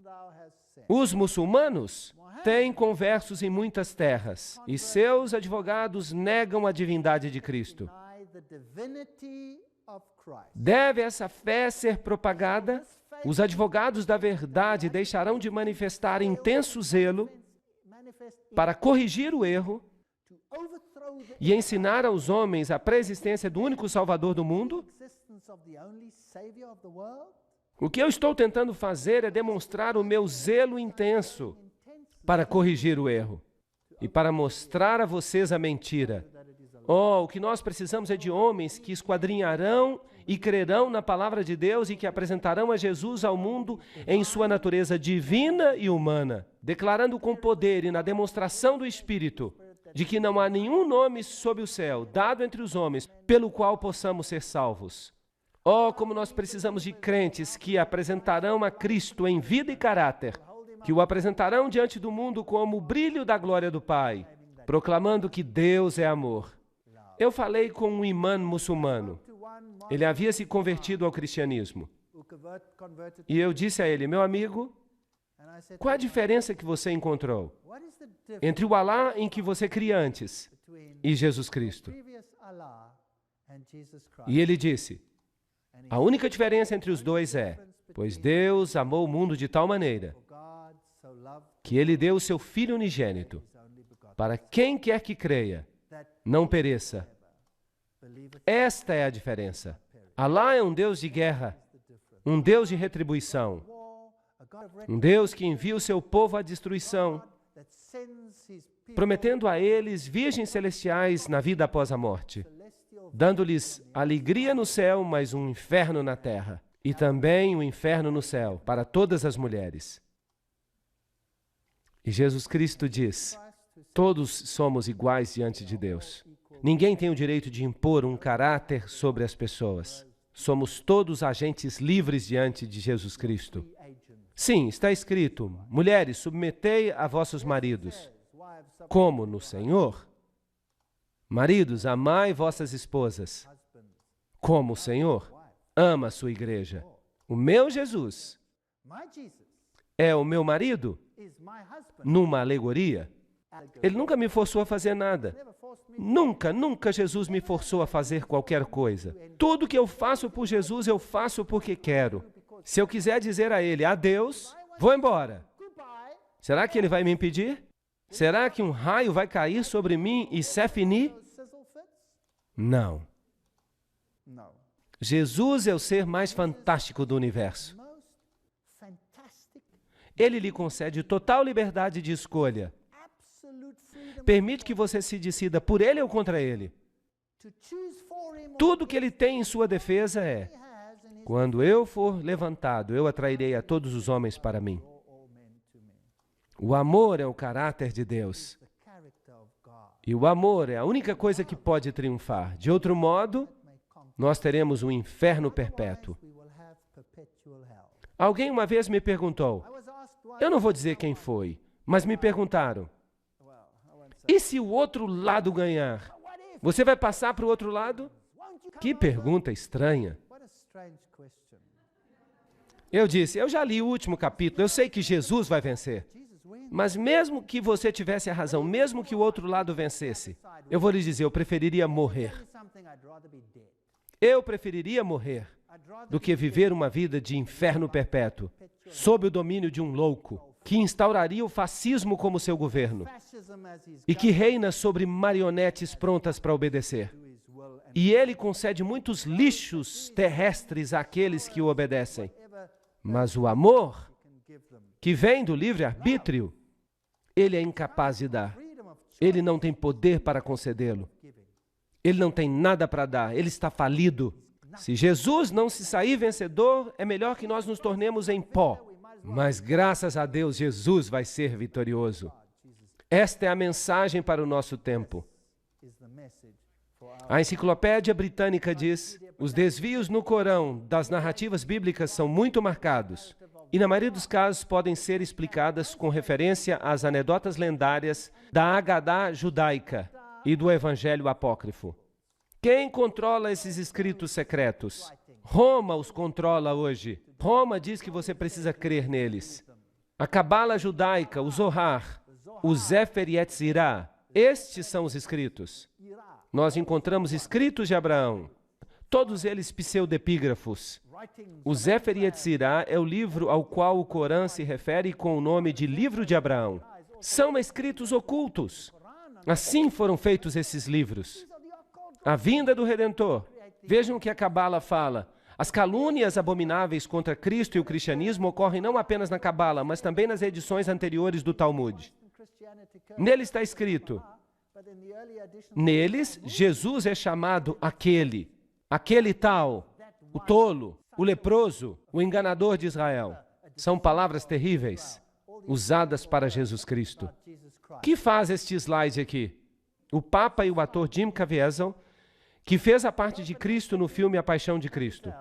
Os muçulmanos têm conversos em muitas terras, e seus advogados negam a divindade de Cristo. Deve essa fé ser propagada? Os advogados da verdade deixarão de manifestar intenso zelo para corrigir o erro e ensinar aos homens a pré-existência do único Salvador do mundo? O que eu estou tentando fazer é demonstrar o meu zelo intenso para corrigir o erro e para mostrar a vocês a mentira. Oh, o que nós precisamos é de homens que esquadrinharão e crerão na palavra de Deus e que apresentarão a Jesus ao mundo em sua natureza divina e humana, declarando com poder e na demonstração do Espírito de que não há nenhum nome sob o céu dado entre os homens pelo qual possamos ser salvos. Oh, como nós precisamos de crentes que apresentarão a Cristo em vida e caráter, que o apresentarão diante do mundo como o brilho da glória do Pai, proclamando que Deus é amor. Eu falei com um imã muçulmano. Ele havia se convertido ao cristianismo. E eu disse a ele: meu amigo, qual a diferença que você encontrou entre o Alá em que você cria antes e Jesus Cristo? E ele disse: a única diferença entre os dois é, pois Deus amou o mundo de tal maneira que Ele deu o seu Filho unigênito, para quem quer que creia, não pereça. Esta é a diferença. Alá é um Deus de guerra, um Deus de retribuição, um Deus que envia o seu povo à destruição, prometendo a eles virgens celestiais na vida após a morte, dando-lhes alegria no céu, mas um inferno na terra, e também um inferno no céu para todas as mulheres. E Jesus Cristo diz: todos somos iguais diante de Deus. Ninguém tem o direito de impor um caráter sobre as pessoas. Somos todos agentes livres diante de Jesus Cristo. Sim, está escrito: mulheres, submetei a vossos maridos, como no Senhor. Maridos, amai vossas esposas, como o Senhor ama a sua igreja. O meu Jesus é o meu marido? Numa alegoria? Ele nunca me forçou a fazer nada. Nunca Jesus me forçou a fazer qualquer coisa. Tudo que eu faço por Jesus, eu faço porque quero. Se eu quiser dizer a Ele, adeus, vou embora. Será que Ele vai me impedir? Será que um raio vai cair sobre mim e c'est fini? Não. Jesus é o ser mais fantástico do universo. Ele lhe concede total liberdade de escolha. Permite que você se decida por Ele ou contra Ele. Tudo que Ele tem em sua defesa é: quando eu for levantado, eu atrairei a todos os homens para mim. O amor é o caráter de Deus. E o amor é a única coisa que pode triunfar. De outro modo, nós teremos um inferno perpétuo. Alguém uma vez me perguntou, eu não vou dizer quem foi, mas me perguntaram, e se o outro lado ganhar? Você vai passar para o outro lado? Que pergunta estranha. Eu disse, eu já li o último capítulo, eu sei que Jesus vai vencer. Mas mesmo que você tivesse a razão, mesmo que o outro lado vencesse, eu vou lhe dizer, eu preferiria morrer. Eu preferiria morrer do que viver uma vida de inferno perpétuo, sob o domínio de um louco, que instauraria o fascismo como seu governo e que reina sobre marionetes prontas para obedecer. E ele concede muitos lixos terrestres àqueles que o obedecem. Mas o amor, que vem do livre-arbítrio, ele é incapaz de dar. Ele não tem poder para concedê-lo. Ele não tem nada para dar. Ele está falido. Se Jesus não se sair vencedor, é melhor que nós nos tornemos em pó. Mas, graças a Deus, Jesus vai ser vitorioso. Esta é a mensagem para o nosso tempo. A Enciclopédia Britânica diz, os desvios no Corão das narrativas bíblicas são muito marcados e, na maioria dos casos, podem ser explicadas com referência às anedotas lendárias da Agadá judaica e do Evangelho apócrifo. Quem controla esses escritos secretos? Roma os controla hoje. Roma diz que você precisa crer neles. A Cabala judaica, o Zohar, o Sefer Yetzirah, estes são os escritos. Nós encontramos escritos de Abraão, todos eles pseudepígrafos. O Sefer Yetzirah é o livro ao qual o Corão se refere com o nome de Livro de Abraão. São escritos ocultos. Assim foram feitos esses livros. A vinda do Redentor. Vejam o que a Cabala fala. As calúnias abomináveis contra Cristo e o cristianismo ocorrem não apenas na Cabala, mas também nas edições anteriores do Talmud. Nele está escrito, neles, Jesus é chamado aquele tal, o tolo, o leproso, o enganador de Israel. São palavras terríveis, usadas para Jesus Cristo. O que faz este slide aqui? O Papa e o ator Jim Caviezel, que fez a parte de Cristo no filme A Paixão de Cristo,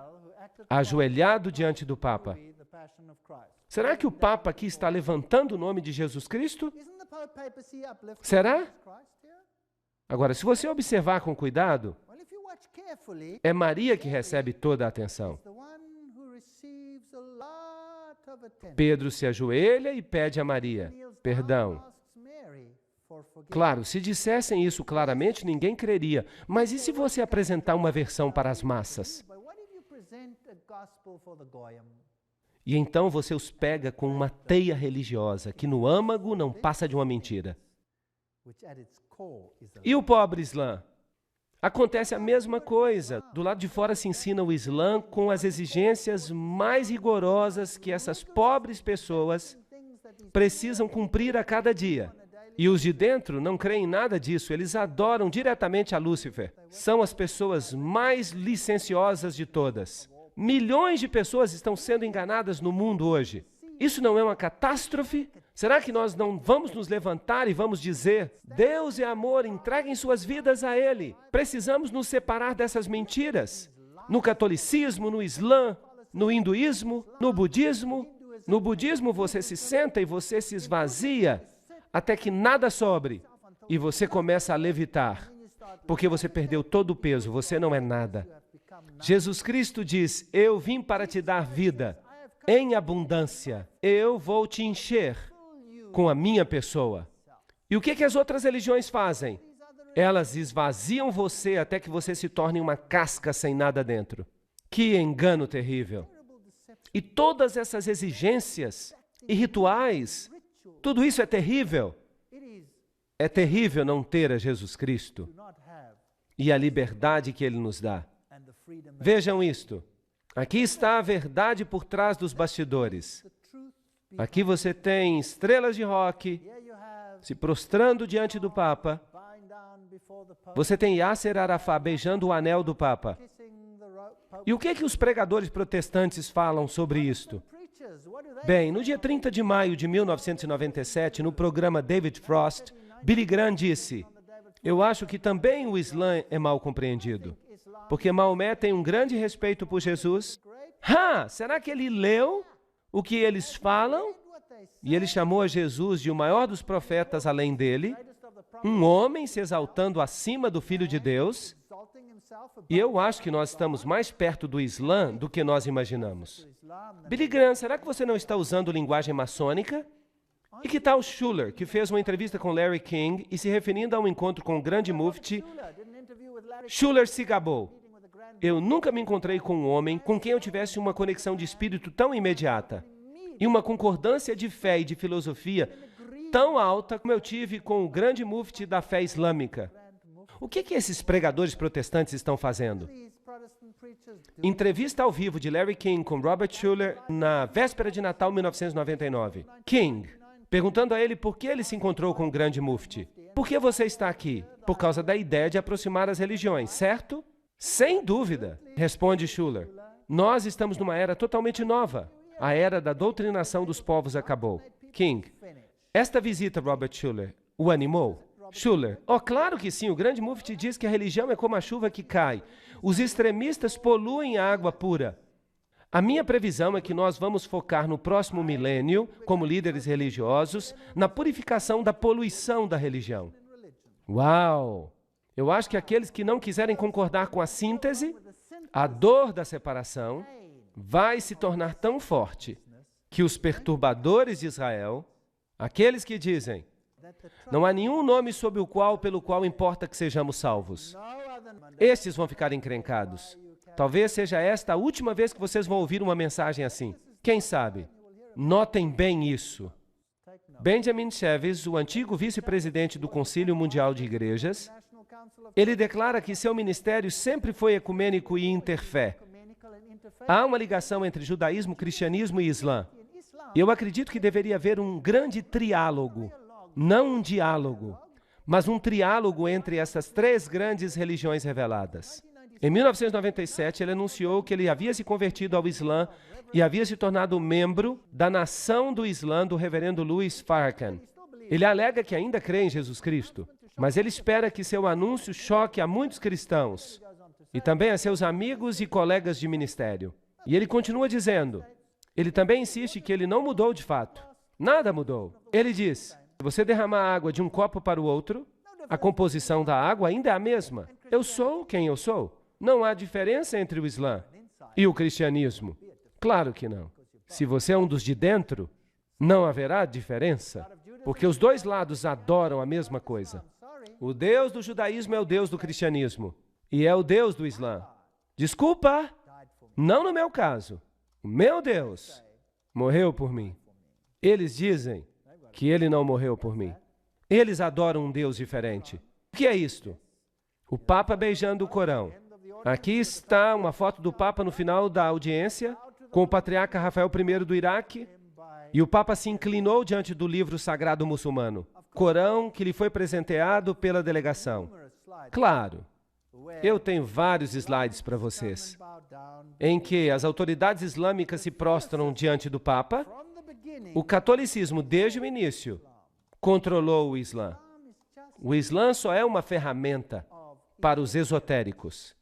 ajoelhado diante do Papa. Será que o Papa aqui está levantando o nome de Jesus Cristo? Será? Agora, se você observar com cuidado, é Maria que recebe toda a atenção. Pedro se ajoelha e pede a Maria perdão. Claro, se dissessem isso claramente, ninguém creria. Mas e se você apresentar uma versão para as massas? E então você os pega com uma teia religiosa, que no âmago não passa de uma mentira. E o pobre Islã? Acontece a mesma coisa. Do lado de fora se ensina o Islã com as exigências mais rigorosas que essas pobres pessoas precisam cumprir a cada dia. E os de dentro não creem em nada disso, eles adoram diretamente a Lúcifer. São as pessoas mais licenciosas de todas. Milhões de pessoas estão sendo enganadas no mundo hoje. Isso não é uma catástrofe? Será que nós não vamos nos levantar e vamos dizer, Deus é amor, entreguem suas vidas a Ele. Precisamos nos separar dessas mentiras. No catolicismo, no Islã, no hinduísmo, no budismo. No budismo você se senta e você se esvazia até que nada sobre e você começa a levitar, porque você perdeu todo o peso, você não é nada. Jesus Cristo diz, eu vim para te dar vida em abundância, eu vou te encher com a minha pessoa. E o que as outras religiões fazem? Elas esvaziam você até que você se torne uma casca sem nada dentro. Que engano terrível! E todas essas exigências e rituais, tudo isso é terrível. É terrível não ter a Jesus Cristo e a liberdade que Ele nos dá. Vejam isto. Aqui está a verdade por trás dos bastidores. Aqui você tem estrelas de rock se prostrando diante do Papa. Você tem Yasser Arafat beijando o anel do Papa. E o que os pregadores protestantes falam sobre isto? Bem, no dia 30 de maio de 1997, no programa David Frost, Billy Graham disse: eu acho que também o Islã é mal compreendido, porque Maomé tem um grande respeito por Jesus. Será que ele leu o que eles falam? E ele chamou a Jesus de o maior dos profetas além dele, um homem se exaltando acima do Filho de Deus. E eu acho que nós estamos mais perto do Islã do que nós imaginamos. Billy Graham, será que você não está usando linguagem maçônica? E que tal Schuller, que fez uma entrevista com Larry King e se referindo a um encontro com o grande mufti, Schuller se gabou: eu nunca me encontrei com um homem com quem eu tivesse uma conexão de espírito tão imediata e uma concordância de fé e de filosofia tão alta como eu tive com o grande mufti da fé islâmica. O que esses pregadores protestantes estão fazendo? Entrevista ao vivo de Larry King com Robert Schuller na véspera de Natal 1999. King, perguntando a ele por que ele se encontrou com o grande mufti. Por que você está aqui? Por causa da ideia de aproximar as religiões, certo? Sem dúvida, responde Schuller. Nós estamos numa era totalmente nova. A era da doutrinação dos povos acabou. King, esta visita, Robert Schuller, o animou? Schuller, claro que sim, o grande mufti diz que a religião é como a chuva que cai. Os extremistas poluem a água pura. A minha previsão é que nós vamos focar no próximo milênio, como líderes religiosos, na purificação da poluição da religião. Uau! Eu acho que aqueles que não quiserem concordar com a síntese, a dor da separação, vai se tornar tão forte que os perturbadores de Israel, aqueles que dizem: não há nenhum nome pelo qual importa que sejamos salvos, estes vão ficar encrencados. Talvez seja esta a última vez que vocês vão ouvir uma mensagem assim. Quem sabe? Notem bem isso. Benjamin Cheves, o antigo vice-presidente do Concílio Mundial de Igrejas, ele declara que seu ministério sempre foi ecumênico e interfé. Há uma ligação entre judaísmo, cristianismo e islã. Eu acredito que deveria haver um grande triálogo, não um diálogo, mas um triálogo entre essas três grandes religiões reveladas. Em 1997, ele anunciou que ele havia se convertido ao Islã e havia se tornado membro da nação do Islã do reverendo Louis Farrakhan. Ele alega que ainda crê em Jesus Cristo, mas ele espera que seu anúncio choque a muitos cristãos e também a seus amigos e colegas de ministério. E ele continua dizendo, ele também insiste que ele não mudou de fato. Nada mudou. Ele diz: se você derramar água de um copo para o outro, a composição da água ainda é a mesma. Eu sou quem eu sou. Não há diferença entre o Islã e o cristianismo. Claro que não. Se você é um dos de dentro, não haverá diferença, porque os dois lados adoram a mesma coisa. O Deus do judaísmo é o Deus do cristianismo e é o Deus do Islã. Desculpa, não no meu caso. O meu Deus morreu por mim. Eles dizem que ele não morreu por mim. Eles adoram um Deus diferente. O que é isto? O Papa beijando o Corão. Aqui está uma foto do Papa no final da audiência, com o patriarca Rafael I do Iraque, e o Papa se inclinou diante do livro sagrado muçulmano, Corão, que lhe foi presenteado pela delegação. Claro, eu tenho vários slides para vocês, em que as autoridades islâmicas se prostram diante do Papa. O catolicismo, desde o início, controlou o Islã. O Islã só é uma ferramenta para os esotéricos,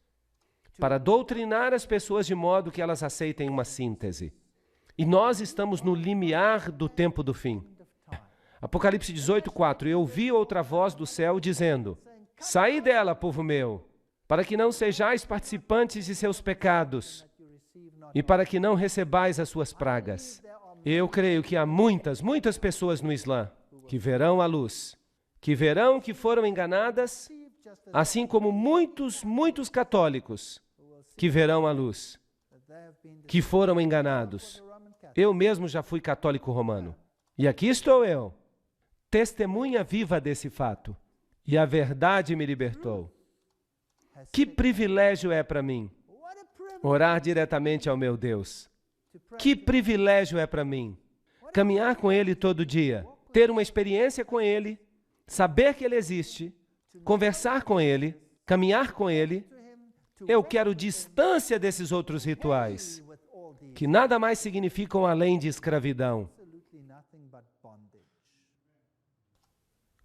para doutrinar as pessoas de modo que elas aceitem uma síntese. E nós estamos no limiar do tempo do fim. Apocalipse 18:4, eu ouvi outra voz do céu dizendo: saí dela, povo meu, para que não sejais participantes de seus pecados e para que não recebais as suas pragas. Eu creio que há muitas pessoas no Islã que verão a luz, que verão que foram enganadas, assim como muitos católicos que verão a luz, que foram enganados. Eu mesmo já fui católico romano. E aqui estou eu, testemunha viva desse fato. E a verdade me libertou. Que privilégio é para mim orar diretamente ao meu Deus. Que privilégio é para mim caminhar com Ele todo dia, ter uma experiência com Ele, saber que Ele existe, conversar com Ele, caminhar com Ele. Eu quero distância desses outros rituais, que nada mais significam além de escravidão.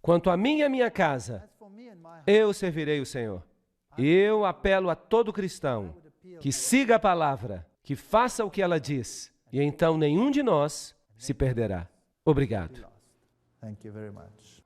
Quanto a mim e a minha casa, eu servirei o Senhor. Eu apelo a todo cristão que siga a palavra, que faça o que ela diz, e então nenhum de nós se perderá. Obrigado. Thank you very much.